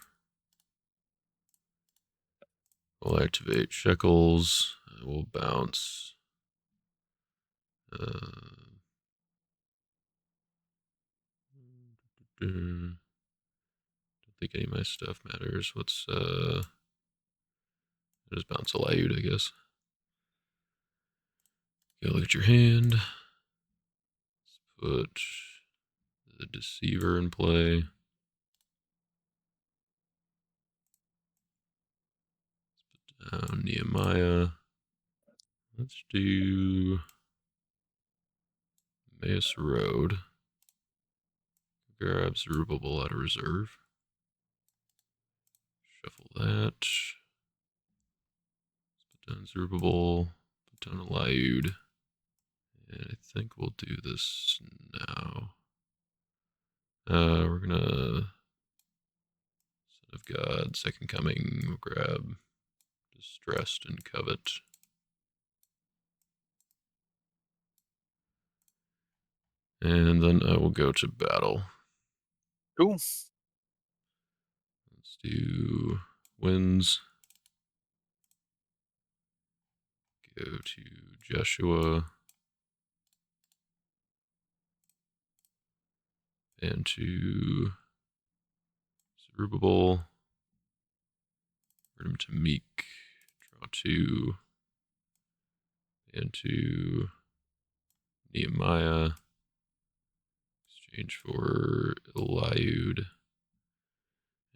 We'll activate shekels. We'll bounce. Don't think any of my stuff matters. What's just bounce a Lyud, I guess. Go look at your hand. Let's put the Deceiver in play. Let's put down Nehemiah. Let's do Mace Road. Grab Zerubbabel out of reserve. Shuffle that. Let's put down Zerubbabel. Put down a Lyud. And I think we'll do this now. We're gonna Son of God, Second Coming. We'll grab Distressed and Covet. And then I will go to battle. Cool. Let's do wins. Go to Joshua. And to Zerubbabel. Turn him to Meek. Draw 2. And to Nehemiah. Exchange for Eliud.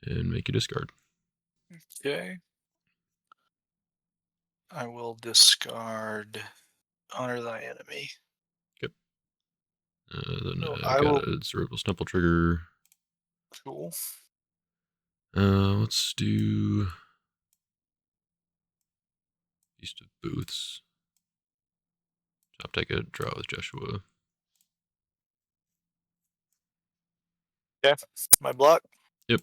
And make a discard. Okay. I will discard Honor Thy Enemy. Yep. Then So I got a Cerebral Stumble trigger. Cool. Let's do Feast of Booths. Top take a draw with Joshua. Okay. My block. Yep.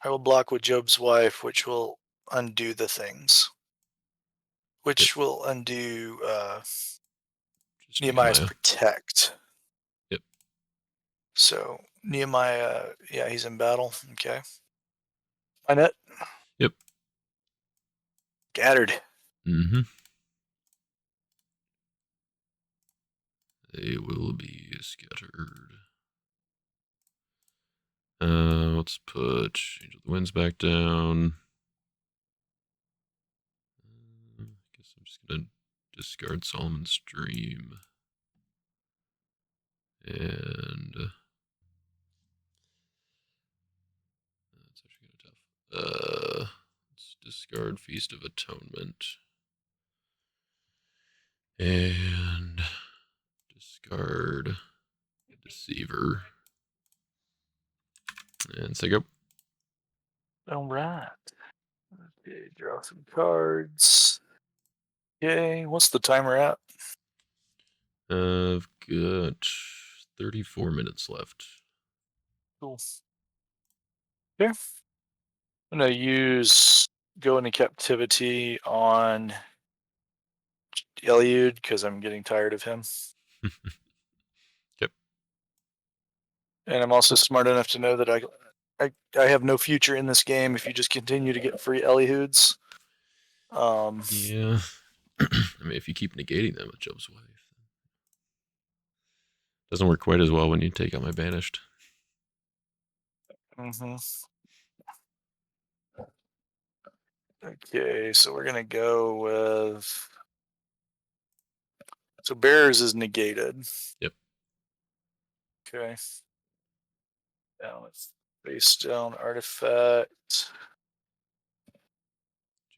I will block with Job's wife, which will undo the things. Which will undo Just Nehemiah's Nehemiah. protect. Yep. So Nehemiah, yeah, he's in battle. Okay. My net. Yep. Scattered. Mm-hmm. They will be scattered. Let's put Angel of the Winds back down. I guess I'm just gonna discard Solomon's Dream. And that's actually kind of tough. Let's discard Feast of Atonement. And discard Deceiver. And say go. All right. Okay, draw some cards. Okay, what's the timer at? I've got 34 minutes left. Cool. Okay. I'm gonna use Go into Captivity on Eliud because I'm getting tired of him. Yep. And I'm also smart enough to know that I have no future in this game if you just continue to get free Elihuds. Yeah. I mean, if you keep negating them with Job's wife, doesn't work quite as well when you take out my banished. Mm-hmm. Okay, so we're gonna go with So bears is negated. Yep. Okay. Now it's face down artifact.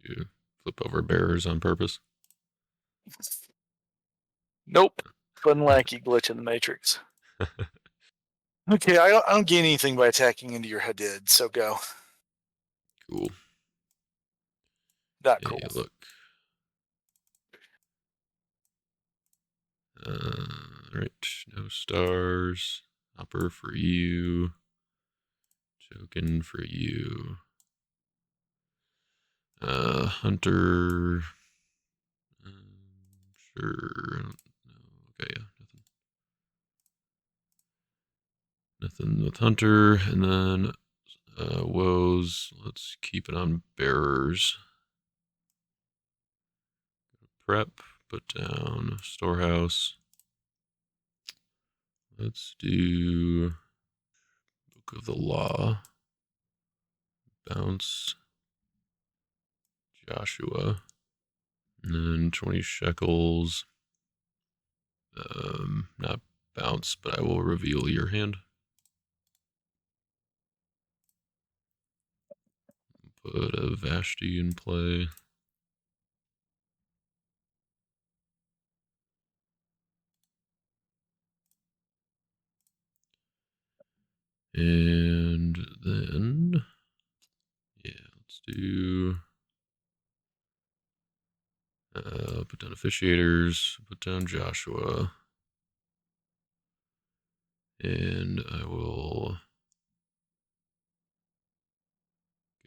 Did you flip over bearers on purpose? Nope. Fun Lackey glitch in the matrix. Okay, I don't gain anything by attacking into your Hadid, so go. Cool. Not Hey, cool. look. Right. No stars. Hopper for you. Token for you. Hunter. Sure. I don't know. Okay, yeah, nothing with Hunter. And then woes. Let's keep it on bearers. Prep. Put down storehouse. Let's do Book of the Law. Bounce. Joshua. And then 20 shekels. Not bounce, but I will reveal your hand. Put a Vashti in play. And then, yeah, let's do, put down officiators, put down Joshua. And I will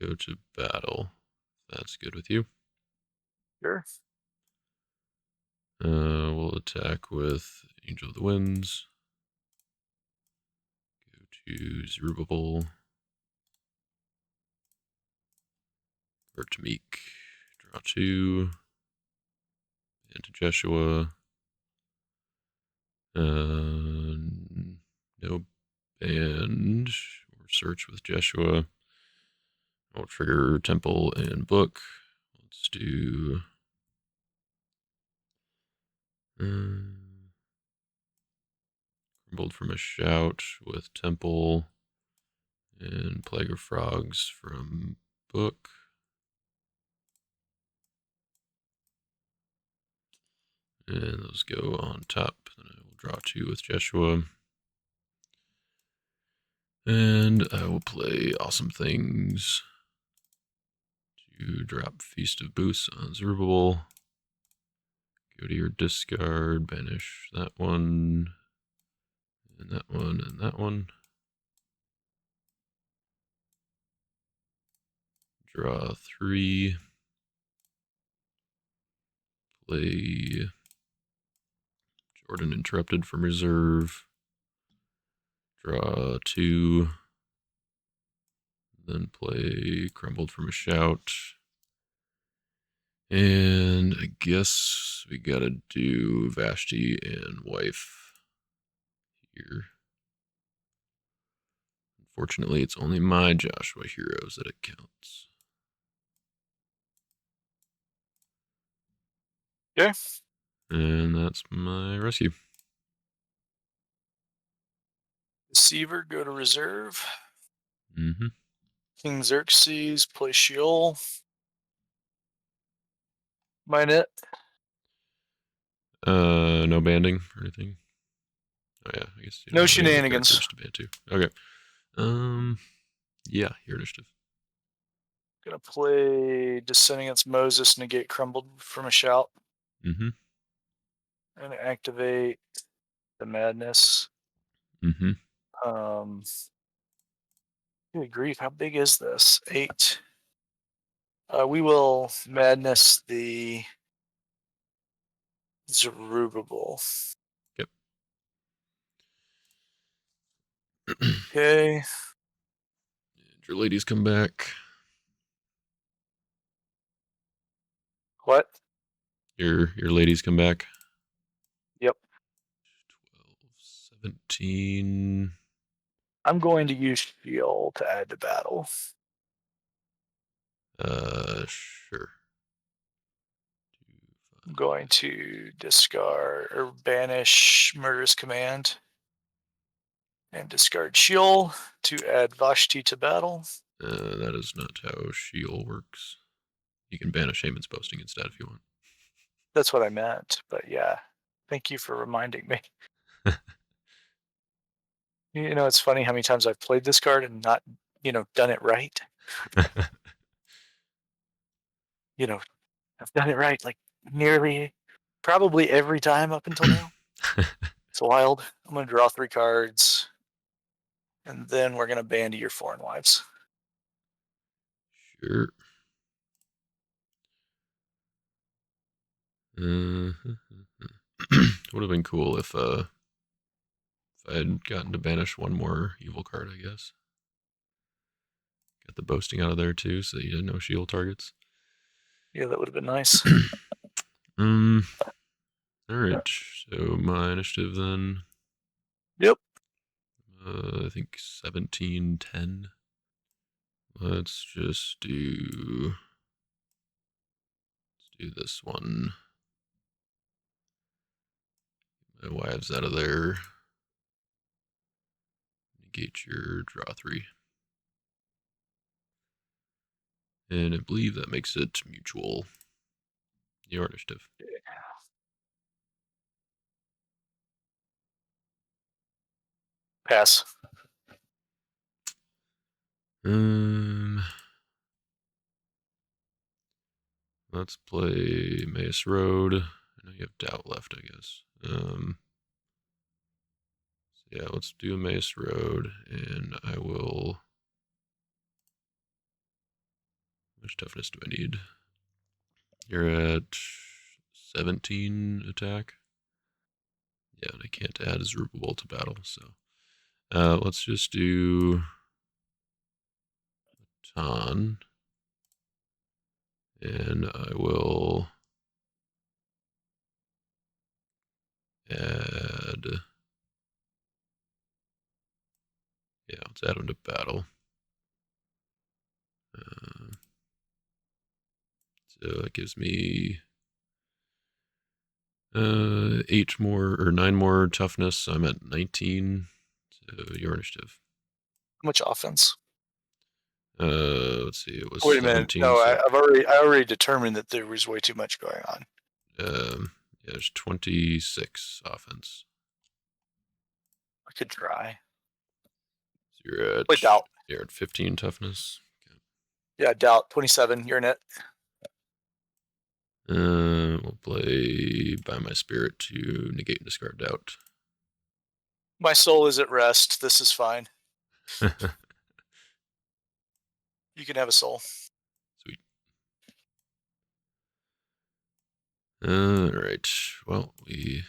go to battle. If that's good with you. Sure. We'll attack with Angel of the Winds. Go to Zerubbabel. Or to Meek. Draw 2. And to Joshua. No band or search with Joshua. I'll trigger temple and book. Let's do crumbled from a shout with temple and plague of frogs from book. And those go on top. Then I will draw 2 with Joshua. And I will play Awesome Things to drop Feast of Booths on Zerubbabel. Go to your discard, banish that one, and that one, and that one. Draw 3. Play Jordan Interrupted from reserve. Draw 2. Then play Crumbled from a Shout. And I guess we gotta do Vashti and Wife here. Unfortunately, it's only my Joshua heroes that it counts. Okay. And that's my rescue. Deceiver, go to reserve. Mm-hmm. King Xerxes, play Sheol. Mine it. No banding or anything. Oh yeah, I guess you No don't have any other shenanigans. characters to band to. Okay. Yeah, your initiative. Gonna play Descend Against Moses, negate Crumbled from a Shout. Mm-hmm. And activate the Madness. Mm-hmm. Good grief, how big is this? 8. We will Madness the Zerubbabel. Yep. Okay. And your ladies come back. What? Your ladies come back. Yep. 12, 17. I'm going to use Sheol to add to battle. Sure. 2, I'm going to discard or banish Murderous Command and discard Sheol to add Vashti to battle. That is not how Sheol works. You can banish Haman's Boasting instead if you want. That's what I meant, but yeah. Thank you for reminding me. You know, it's funny how many times I've played this card and not, done it right. I've done it right like nearly, probably every time up until now. It's wild. I'm going to draw 3 cards, and then we're going to bandy your Foreign Wives. Sure. Would have been cool if I had gotten to banish one more evil card, I guess. Got the boasting out of there too, so you didn't know shield targets. Yeah, that would have been nice. Alright, so my initiative then. Yep. I think 17-10. Let's just do this one. My wives out of there. Negate your draw 3. And I believe that makes it mutual. Your initiative. Yeah. Pass. Let's play Mace Road. I know you have Doubt left, I guess. So yeah, let's do Mace Road, and I will. How much toughness do I need? You're at 17 attack. Yeah, and I can't add Zerubbabel to battle, so let's just do Ton, and I will add. Yeah, let's add him to battle. So that gives me 8 more or 9 more toughness. I'm at 19. So your initiative. How much offense? Let's see. It was Wait a minute. 17. No, So, I already determined that there was way too much going on. yeah, there's 26 offense. I could try. So you're at. Wait, Doubt. You're at 15 toughness. Okay. Yeah, Doubt. 27. You're in it. We'll play By My Spirit to negate and discard Doubt. My soul is at rest. This is fine. You can have a soul. Sweet. Alright. Well, we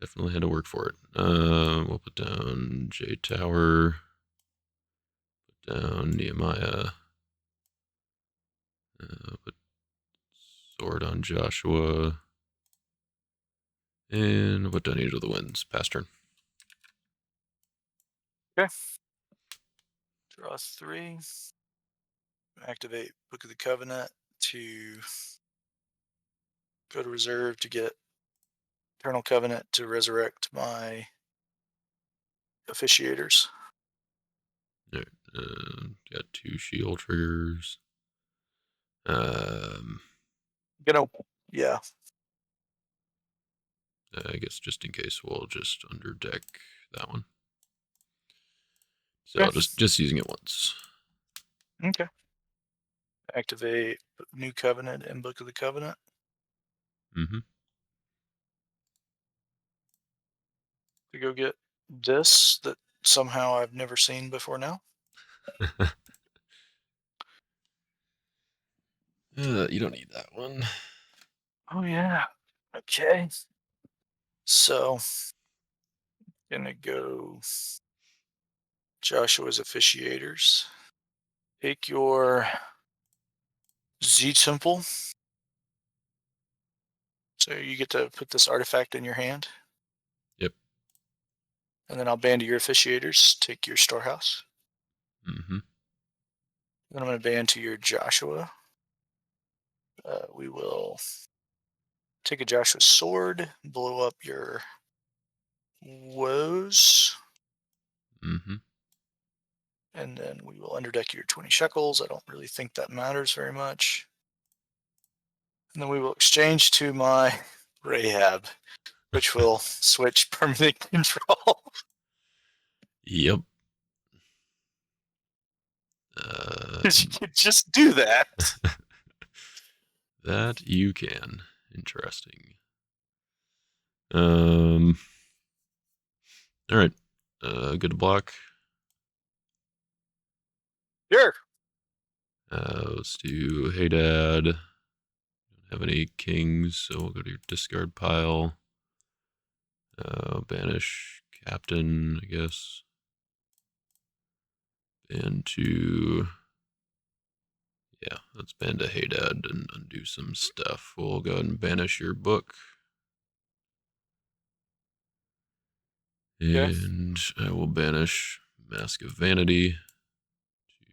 definitely had to work for it. We'll put down J Tower. Put down Nehemiah. Put Sword on Joshua. And put down Angel of the Winds. Pass turn. Okay. Draw 3. Activate Book of the Covenant to go to reserve to get Eternal Covenant to resurrect my officiators. Alright, got 2 shield triggers. Yeah. I guess just in case, we'll just underdeck that one. So Okay. just using it once. Okay. Activate New Covenant and Book of the Covenant. Mm-hmm. To go get this that somehow I've never seen before now. You don't need that one. Oh yeah. Okay. So gonna go Joshua's officiators. Take your Z Temple. So you get to put this artifact in your hand. Yep. And then I'll bandy your officiators. Take your storehouse. Mm-hmm. Then I'm going to ban to your Joshua. We will take a Joshua's sword, blow up your woes, Mm-hmm. and then we will underdeck your 20 shekels. I don't really think that matters very much. And then we will exchange to my Rahab, which will switch permanent control. Yep. You could just do that. That you can. Interesting. All right. Good to block. Sure. Let's do Hey Dad. Don't have any kings, so we'll go to your discard pile. Banish Captain, I guess. And to... Yeah, let's ban to Hey Dad and undo some stuff. We'll go ahead and banish your book. And I will banish Mask of Vanity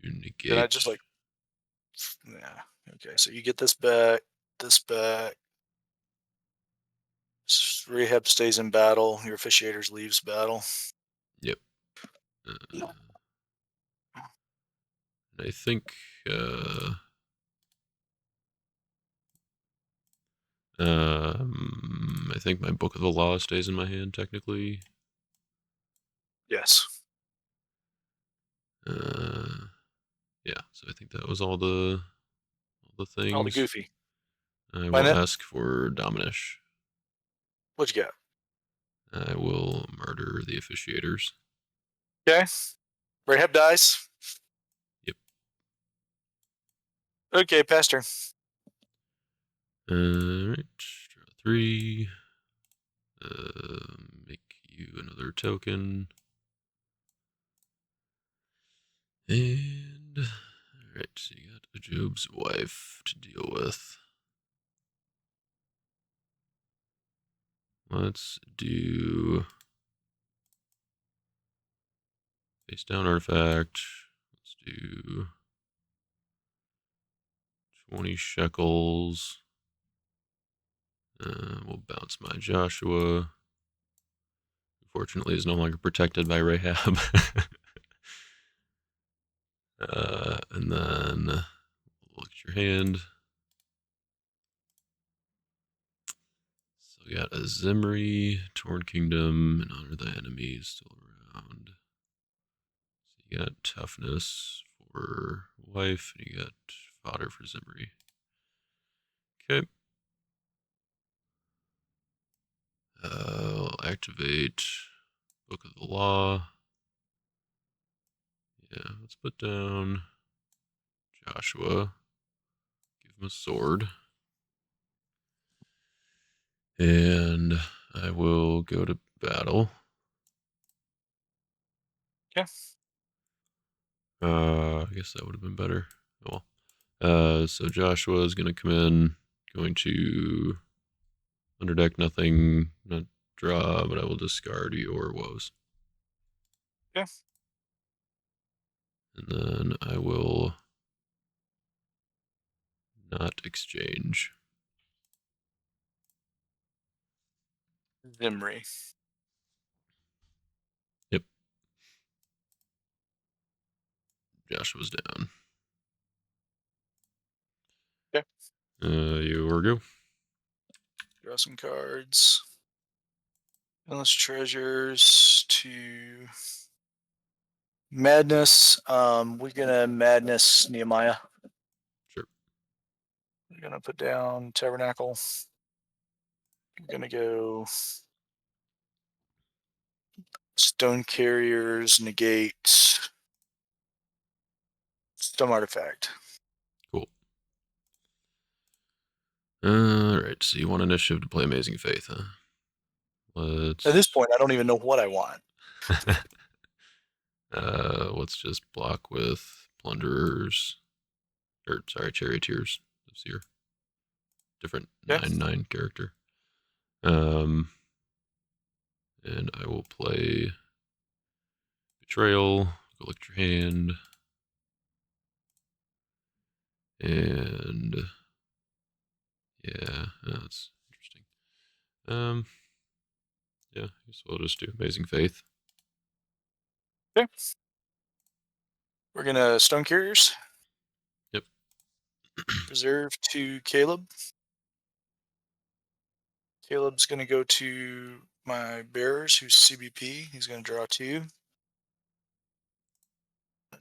to negate. Then I just like, yeah. Okay, so you get this back, this back. Rahab stays in battle. Your officiators leaves battle. Yep. I think I think my Book of the Law stays in my hand technically. Yes. Yeah, so I think that was all the things. All the goofy. I will ask for Dominish. What you got? I will murder the officiators. Okay. Rahab dies. Yep. Okay, pass turn. Alright, draw 3. Make you another token. And alright, so you got a Job's wife to deal with. Let's do face down artifact. Let's do 20 shekels. We'll bounce my Joshua. Unfortunately, is no longer protected by Rahab. And then look at your hand. So we got a Zimri, Torn Kingdom, and Honor the Enemies still around. So you got toughness for wife, and you got fodder for Zimri. Okay. I'll activate Book of the Law. Yeah, let's put down Joshua. Give him a sword. And I will go to battle. Yeah. I guess that would have been better. Oh well. So Joshua is going to come in, going to underdeck nothing, not draw, but I will discard your woes. Yeah. And then I will not exchange. Zimri. Yep. Joshua's down. Okay. You go. Draw some cards. Endless treasures to madness. We're gonna madness Nehemiah. Sure. We're gonna put down Tabernacle. We're gonna go Stone Carriers, negate some artifact. Cool. Alright, so you want initiative to play Amazing Faith, huh? Let's... At this point, I don't even know what I want. Let's just block with Plunderers. Or, sorry, Charioteers this year. Different 9/9 character. And I will play Betrayal. Go look at your hand. And Yeah, that's interesting. Yeah, I guess we'll just do Amazing Faith. Okay. We're gonna Stone Carriers. Yep. Reserve to Caleb. Caleb's gonna go to my Bears, who's CBP. He's gonna draw 2.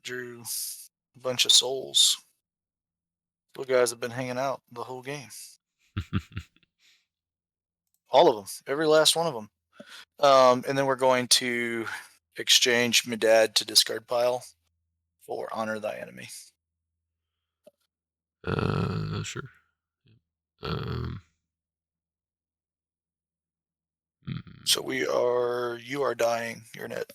Drew a bunch of souls. Little guys have been hanging out the whole game. All of them, every last one of them. And then we're going to exchange Medad to discard pile for Honor Thy Enemy. Sure. Um, So you are dying. You're in it.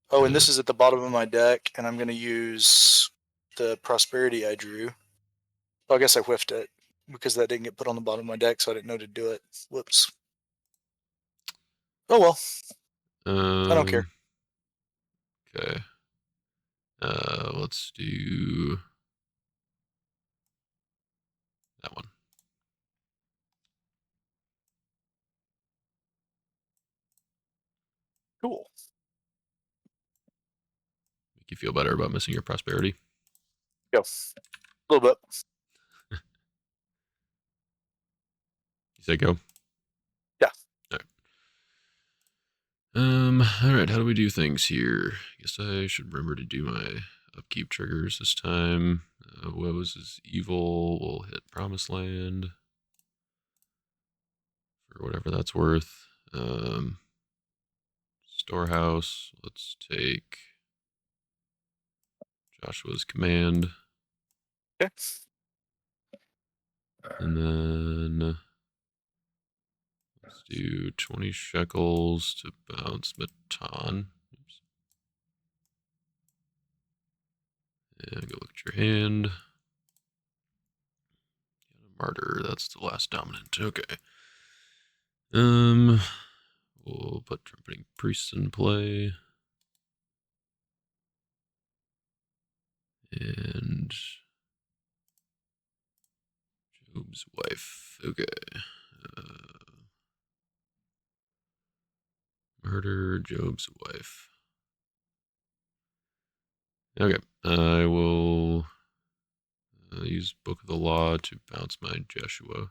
Oh, and yeah. this is at the bottom of my deck, and I'm going to use the Prosperity I drew. Oh, I guess I whiffed it because that didn't get put on the bottom of my deck, so I didn't know to do it. Whoops. Oh well. I don't care. Okay. Let's do that one. Cool. Make you feel better about missing your prosperity. Go. A little bit. You say go? Yeah. All right. All right. How do we do things here? I guess I should remember to do my upkeep triggers this time. Woes is evil. We'll hit Promised Land for whatever that's worth. Storehouse. Let's take Joshua's command. Okay. And then let's do 20 shekels to bounce Matan. Oops. And go look at your hand. Martyr, that's the last dominant. Okay. We'll put Trumpeting Priests in play. And Job's wife. Okay. Murder Job's wife. Okay. I will use Book of the Law to bounce my Jeshua.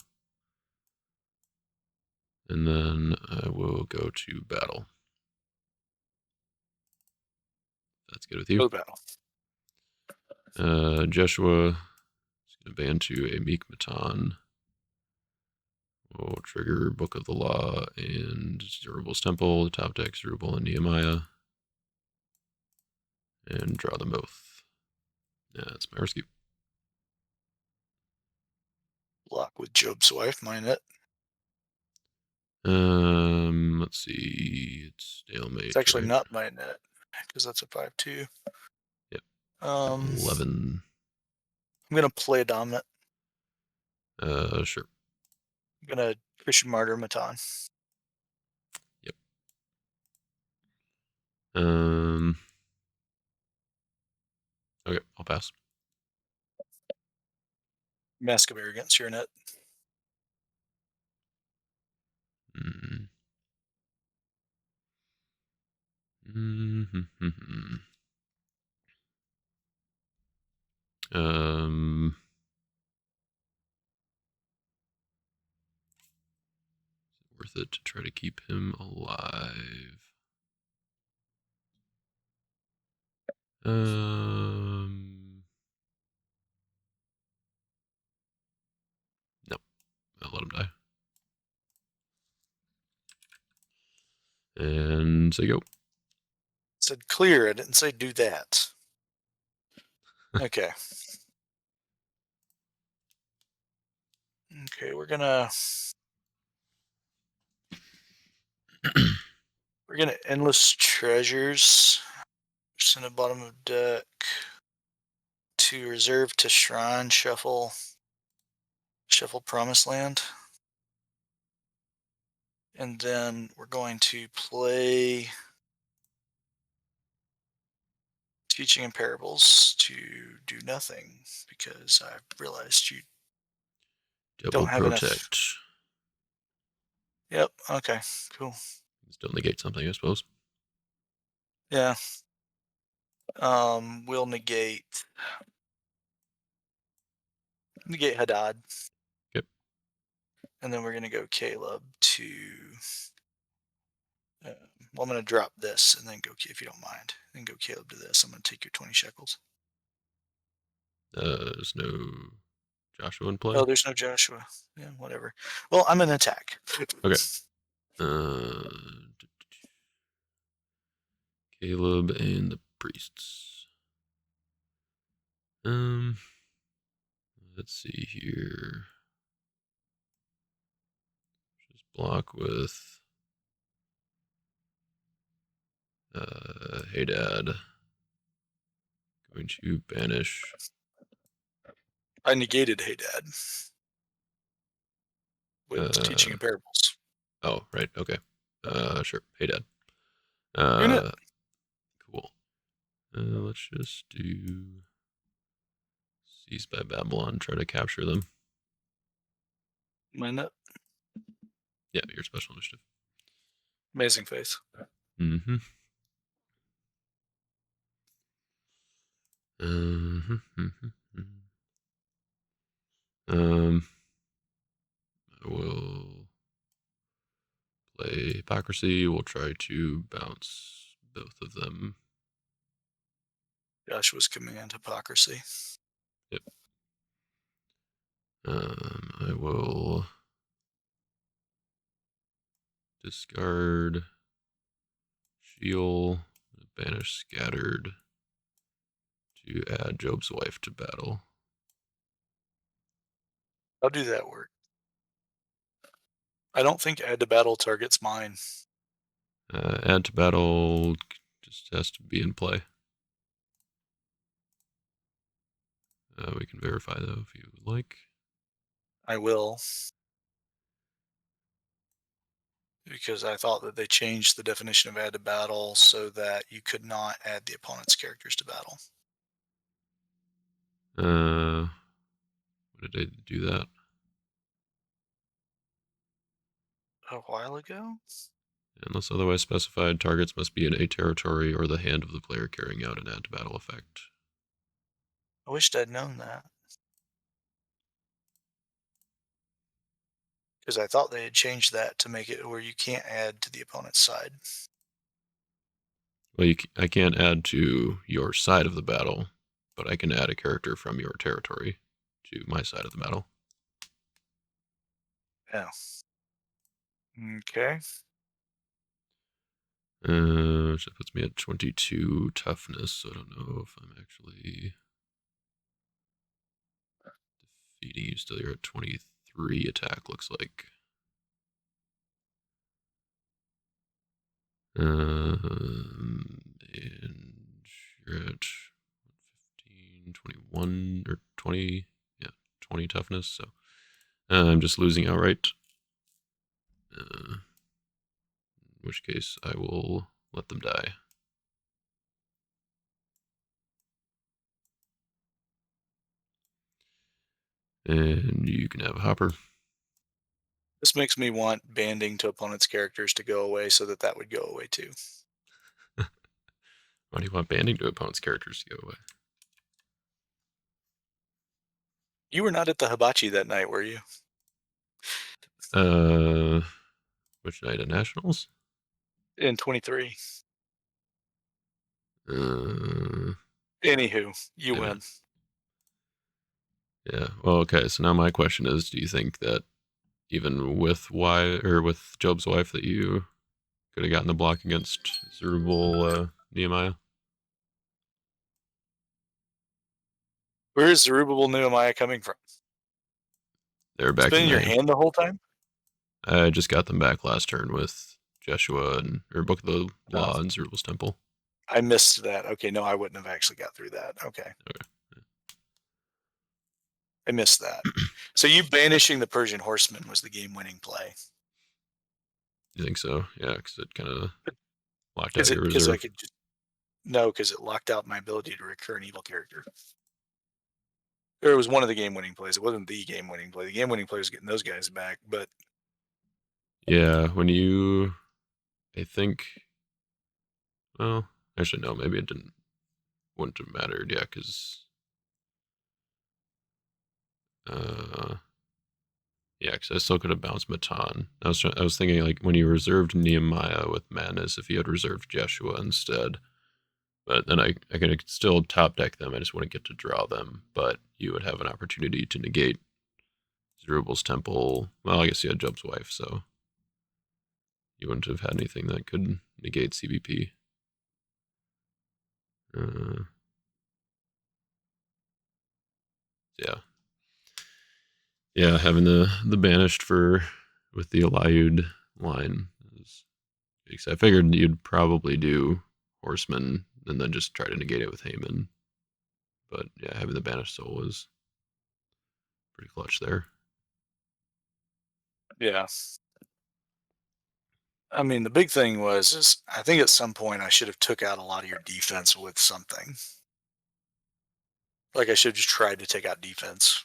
And then I will go to battle. That's good with you. Go to battle. Jeshua is going to ban to a Meek Matan. We'll trigger Book of the Law and Zerubbabel's Temple, the top deck, Zerubbabel and Nehemiah. And draw them both. That's my rescue. Block with Job's wife, mine it. Let's see. It's stalemate. It's actually right? not mine it because that's a 5/2. Yep. 11. I'm gonna play a dominant. Sure. I'm gonna Christian Martyr Matan. Yep. Okay, I'll pass. Mask of Arrogance, you're in it. Mm. Mm-hmm. Is it worth it to try to keep him alive? No, I'll let him die. And say go. It said clear. I didn't say do that. Okay. Okay, we're gonna Endless Treasures. Just in the bottom of deck. To reserve to Shrine, shuffle Promised Land. And then we're going to play Teaching in Parables to do nothing because I realized you Double Don't have enough. protect. Yep. Okay. Cool. Still negate something, I suppose. Yeah. We'll negate Haddad, Yep. and then we're gonna go Caleb to. Well, I'm gonna drop this and then go, if you don't mind, then go Caleb to this. I'm gonna take your 20 shekels. There's no Joshua in play. Oh, there's no Joshua. Yeah, whatever. Well, I'm gonna attack. Okay. Caleb and the priests. Let's see here. Just block with hey dad. Going to banish. I negated Hey Dad with teaching in parables. Oh, right. Okay. Sure. Hey dad. Unit. Cool. Let's just do Seize by Babylon. Try to capture them. My nut. Yeah, your special initiative. Amazing face. Mm-hmm. I will play Hypocrisy. We'll try to bounce both of them. Joshua's command Hypocrisy. Yep. I will discard Shield, banish Scattered to add Job's wife to battle. How do that work? I don't think add to battle targets mine. Add to battle just has to be in play. We can verify though if you would like. I will. Because I thought that they changed the definition of add to battle so that you could not add the opponent's characters to battle. When did I do that? A while ago? Unless otherwise specified, targets must be in a territory or the hand of the player carrying out an add to battle effect. I wished I'd known that. Because I thought they had changed that to make it where you can't add to the opponent's side. Well, I can't add to your side of the battle, but I can add a character from your territory to my side of the battle. Yeah. Okay. So that puts me at 22 toughness, so I don't know if I'm actually defeating you still. You're at 23 attack, looks like. And you're at 15, 21, or 20, yeah, 20 toughness, so I'm just losing outright. In which case I will let them die. And you can have a hopper. This makes me want banding to opponent's characters to go away so that would go away too. Why do you want banding to opponent's characters to go away? You were not at the hibachi that night, were you? Which night at Nationals? In 23. Uh, Anywho, you yeah. win. Yeah. Well, okay. So now my question is: do you think that even with with Job's wife that you could have gotten the block against Zerubbabel Nehemiah? Where is Zerubbabel Nehemiah coming from? They're It's back been in in your the. hand the whole time? I just got them back last turn with Jeshua or Book of the Oh, Law and Zerubbabel's Temple. I missed that. Okay, no, I wouldn't have actually got through that. Okay. I missed that. So you banishing the Persian horseman was the game-winning play. You think so? Yeah, because it kind of locked out Because your I reserve. could just no, because it locked out my ability to recur an evil character. Or it was one of the game-winning plays. It wasn't the game-winning play. The game-winning play was getting those guys back, but Yeah, when you, I think, well, actually no, maybe it wouldn't have mattered. Yeah, because uh, yeah, because I still could have bounced Matan. I was thinking like when you reserved Nehemiah with Madness, if you had reserved Jeshua instead, but then I could still top deck them. I just wouldn't get to draw them, but you would have an opportunity to negate Zerubbabel's Temple. Well, I guess you had Job's wife, so you wouldn't have had anything that could negate CBP. Yeah, yeah, having the banished for with the Eliud line is, because I figured you'd probably do Horseman and then just try to negate it with Heyman. But yeah, having the banished soul was pretty clutch there. yeah. I mean, the big thing is I think at some point I should have took out a lot of your defense with something. Like I should have just tried to take out defense.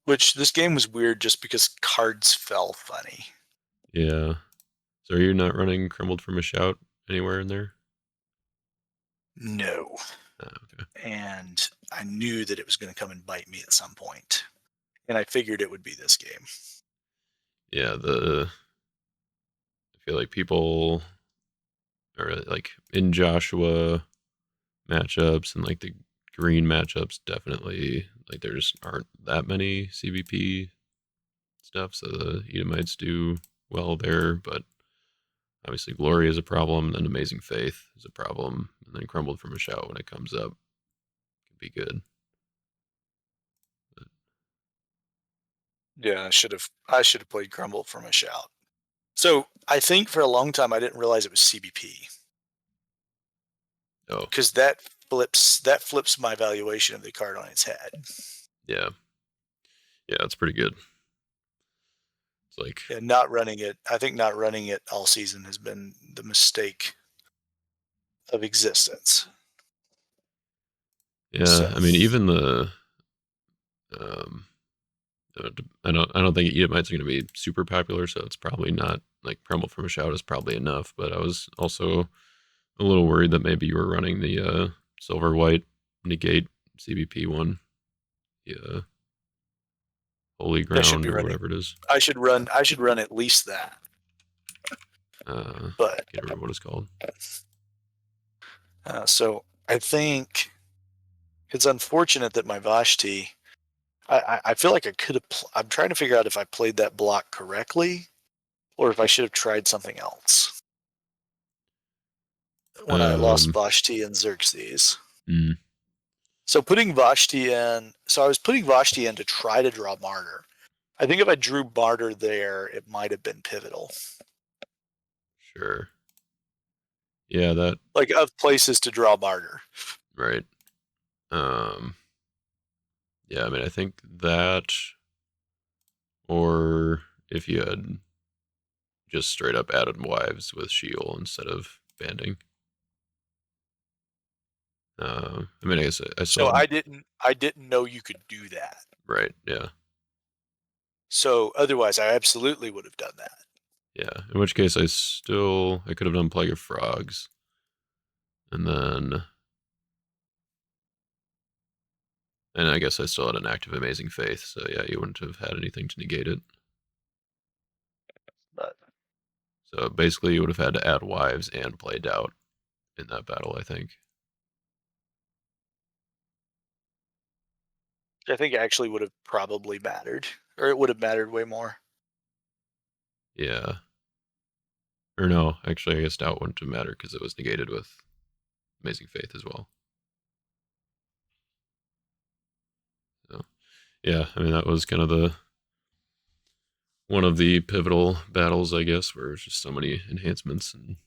Which this game was weird just because cards fell funny. Yeah. So are you not running Crumbled from a Shout anywhere in there? No. Okay. And I knew that it was going to come and bite me at some point. And I figured it would be this game. Yeah, I feel like people are like in Joshua matchups and like the green matchups definitely like there just aren't that many CBP stuff, so the Edomites do well there, but obviously Glory is a problem, and Amazing Faith is a problem, and then Crumbled from a Shout when it comes up can be good. But, Yeah, I should have played Crumble from a shout. So I think for a long time I didn't realize it was CBP. oh, Because that flips my valuation of the card on its head. yeah. Yeah, it's pretty good. It's like, And not running it, I think not running it all season has been the mistake of existence. yeah, So I mean, even um, I don't think Edomites are going to be super popular, so it's probably not like Crumble from a Shout is probably enough. But I was also a little worried that maybe you were running the silver white negate CBP one, the Holy I should be Ground or running. whatever it is. I should run at least that. But Can't remember what it's called. so I think it's unfortunate that my Vashti. I feel like I could have. I'm trying to figure out if I played that block correctly, or if I should have tried something else when I lost Um, Vashti and Xerxes. mm, So putting Vashti in. So I was putting Vashti in to try to draw Martyr. I think if I drew Martyr there, it might have been pivotal. sure. Yeah, that Like of places to draw Martyr. right. Yeah, I mean, I think that, or if you had just straight up added wives with Sheol instead of banding. I mean, I guess I still So had, I didn't know you could do that. right. Yeah, So otherwise, I absolutely would have done that. yeah. In which case, I could have done Plague of Frogs, and then, and I guess I still had an active Amazing Faith. So yeah, you wouldn't have had anything to negate it. But So basically, you would have had to add wives and play Doubt in that battle, I think. I think it actually would have probably mattered, or it would have mattered way more. Yeah. Or no, actually, I guess Doubt wouldn't have mattered because it was negated with Amazing Faith as well. So, yeah, I mean, that was kind of the one of the pivotal battles, I guess, where there's just so many enhancements, and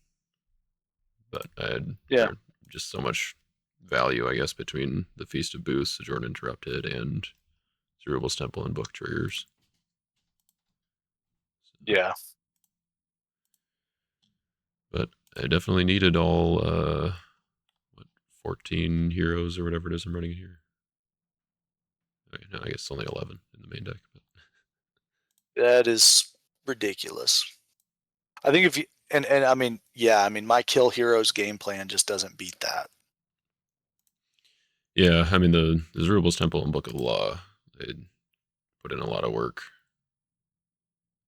but I had Yeah. just so much value, I guess, between the Feast of Booths, Sojourn Interrupted, and Zerubbabel's Temple and Book Triggers. So, Yeah. but I definitely needed all 14 heroes or whatever it is I'm running here. Okay, no, I guess it's only 11 in the main deck. But That is ridiculous. I think if you and I mean, yeah, I mean, my Kill Heroes game plan just doesn't beat that. yeah, I mean the Zerubbabel's Temple and Book of the Law, they put in a lot of work.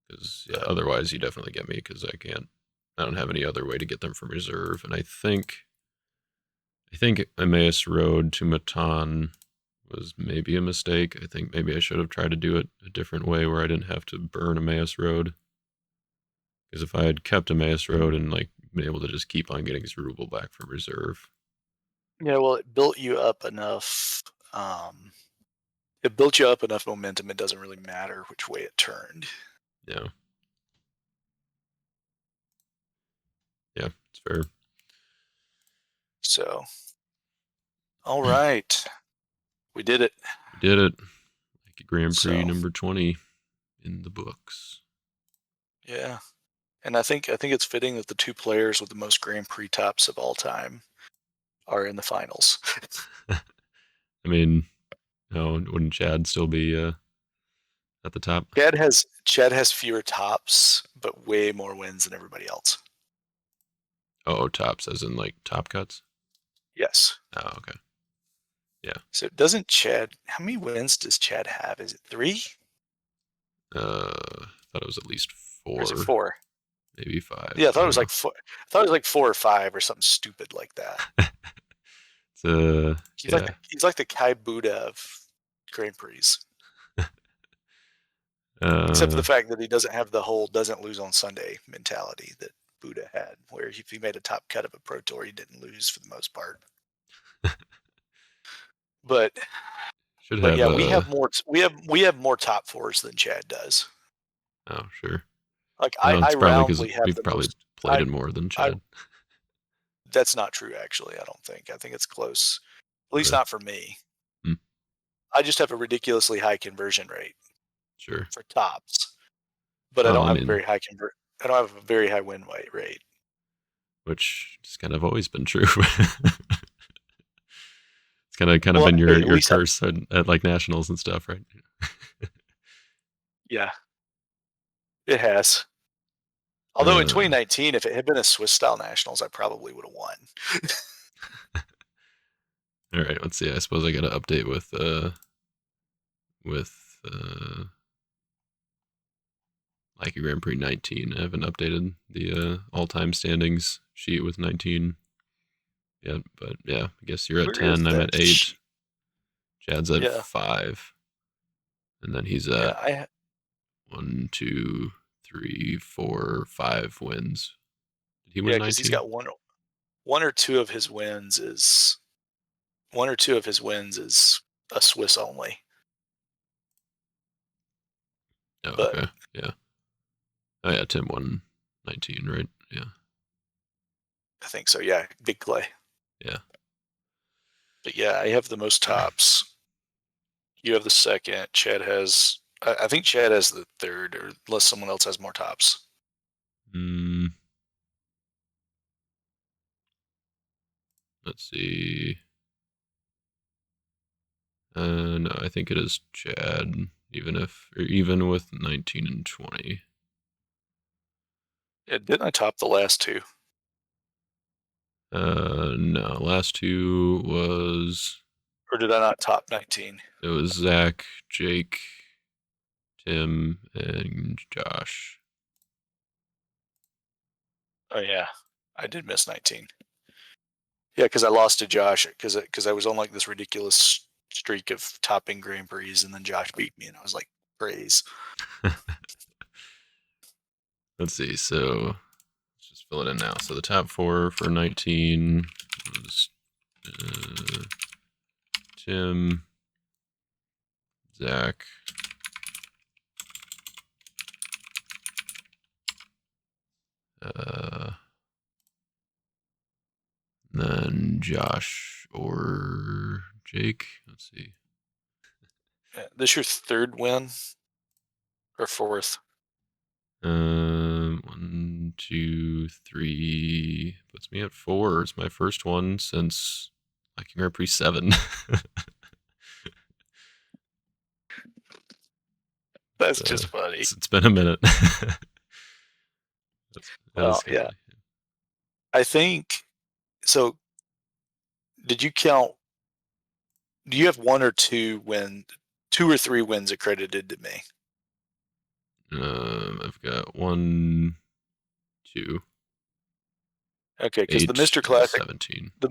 Because yeah, otherwise you definitely get me because I don't have any other way to get them from reserve, and I think Emmaus Road to Matan was maybe a mistake. I think maybe I should have tried to do it a different way where I didn't have to burn Emmaus Road. Because if I had kept Emmaus Road and like been able to just keep on getting Zerubbabel back from reserve. Yeah, well, it built you up enough. It built you up enough momentum. It doesn't really matter which way it turned. Yeah. Yeah, it's fair. So, all right, we did it. We did it. Lackey Grand Prix So, number 20 in the books. yeah, and I think it's fitting that the two players with the most Grand Prix tops of all time are in the finals. I mean, no, wouldn't Chad still be at the top? Chad has fewer tops, but way more wins than everybody else. Oh, tops as in like top cuts? Yes. Oh, okay. Yeah. So doesn't Chad? How many wins does Chad have? Is it 3? Thought it was at least Or is it 4, 4? maybe 5. Yeah, I thought I it don't was know. like 4. I thought it was like 4 or 5 or something stupid like that. It's yeah. He's like the Kai Buddha of Grand Prix. Except for the fact that he doesn't have the whole doesn't lose on Sunday mentality that Buddha had, where if he made a top cut of a Pro Tour, he didn't lose for the most part. But should have yeah, we have more top 4s than Chad does. Oh, sure. Like No, I it's probably because roundly have we've the probably most. played it more than I Chad. That's not true, actually. I don't think. I think it's close. At least Really? not for me. Hmm. I just have a ridiculously high conversion rate Sure. for tops, but I Well, don't I have a mean, very high I don't have a very high win rate. which has kind of always been true. It's kind of Well, been hey, at your least curse at like nationals and stuff, right? yeah, it has. Although in Uh, 2019, if it had been a Swiss style nationals, I probably would have won. all right, let's see. I suppose I got to update with Lackey Grand Prix 19. I haven't updated the all-time standings sheet with 19 yet, but yeah, I guess you're at Where is 10. I'm at that 8. sheet? Chad's at Yeah, 5, and then he's yeah, at 1, 2, 3, 4, 5 wins. Did he win because he's 19? got one or two of his wins is a Swiss only. Oh, But okay. Yeah. Oh, yeah. Tim won 19, right? Yeah. I think so. Yeah, big clay. Yeah. But yeah, I have the most tops. You have the second. Chad has. I think Chad has the third, or unless someone else has more tops. Mm, let's see. No, I think it is Chad, even with 19 and 20. Yeah, didn't I top the last two? No, last two was Or did I not top 19? it was Zach, Jake, Tim, and Josh. Oh yeah, I did miss 19. Yeah, because I lost to Josh because I was on like this ridiculous streak of topping Grand Prix, and then Josh beat me, and I was like, praise. Let's see. So let's just fill it in now. So the top 4 for 19 was Tim, Zach, then Josh or Jake. Let's see. Yeah, this your third win or fourth? 1, 2, 3 puts me at 4. It's my first one since Lackey Grand Prix 7. That's just funny. It's been a minute. That Well, is kind of yeah. funny. I think so. Did you count? Do you have one or two or three wins accredited to me? I've got 1, 2, Okay, because 8, and 17. The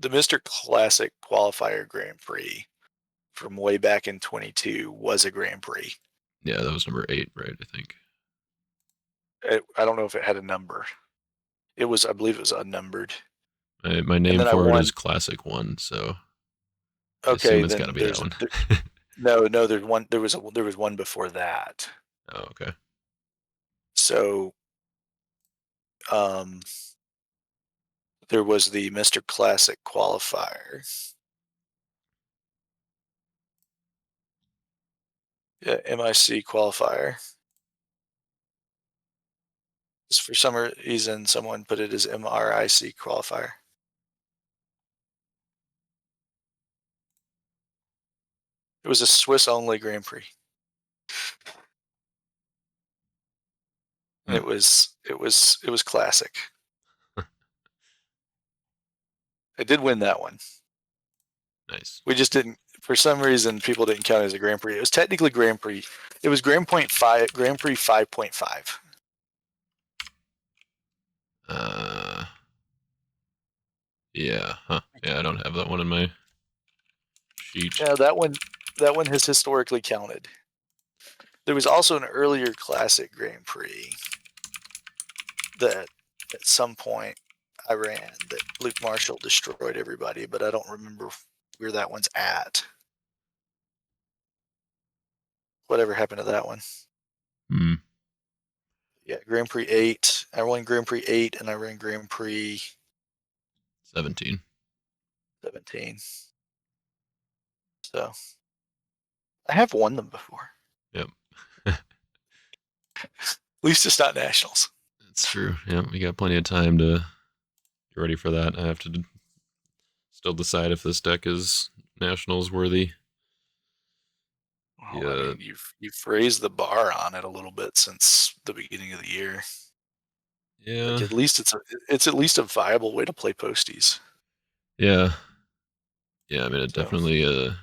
Mr. Classic qualifier Grand Prix from way back in 22 was a Grand Prix. Yeah, that was number 8, right? I think. I don't know if it had a number. I believe it was unnumbered. My And name then I for it won. is Classic 1, so I Okay, assume it's got to then be that one. no, there's one. There was one before that. Oh, okay. So, um, there was the Mr. Classic qualifier. Yeah, MIC qualifier. Just for some reason, someone put it as MRIC qualifier. It was a Swiss-only Grand Prix. And it was classic. I did win that one. Nice. We just didn't, for some reason, people didn't count it as a Grand Prix. It was technically Grand Prix. It was Grand Prix 5.5. Yeah, huh. Yeah, I don't have that one in my sheet. Yeah, that one has historically counted. There was also an earlier classic Grand Prix that at some point I ran that Luke Marshall destroyed everybody, but I don't remember where that one's at. Whatever happened to that one? Hmm. Yeah, Grand Prix 8. I won Grand Prix 8 and I ran Grand Prix 17. 17. So I have won them before. Yep. At least it's not nationals. That's true. Yeah, we got plenty of time to get ready for that. I have to still decide if this deck is nationals worthy. Well, I Yeah. mean, you've raised the bar on it a little bit since the beginning of the year. Yeah. Like at least it's at least a viable way to play posties. Yeah. Yeah, I mean, it So definitely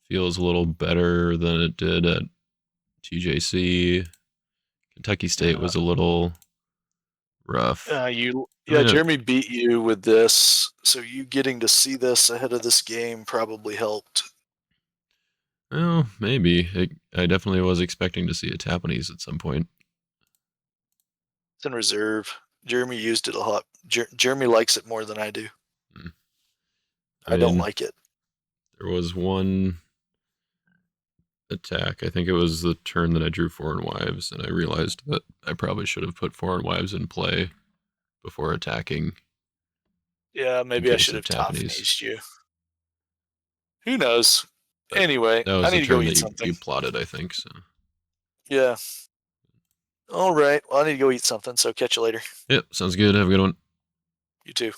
feels a little better than it did at TJC. Kentucky State was a little rough. I mean, Jeremy beat you with this, so you getting to see this ahead of this game probably helped. well, maybe. I definitely was expecting to see a Japanese at some point. It's in reserve. Jeremy used it a lot. Jeremy likes it more than I do. Hmm. I don't mean, like it. there was one attack. I think it was the turn that I drew Foreign Wives, and I realized that I probably should have put Foreign Wives in play before attacking Yeah, in maybe I case should of have Japanese. top-faced you. Who knows? But Anyway, that I was the need to go turn eat that something. you plotted, I think. So Yeah. All right. Well, I need to go eat something, so catch you later. yep, sounds good. Have a good one. You too.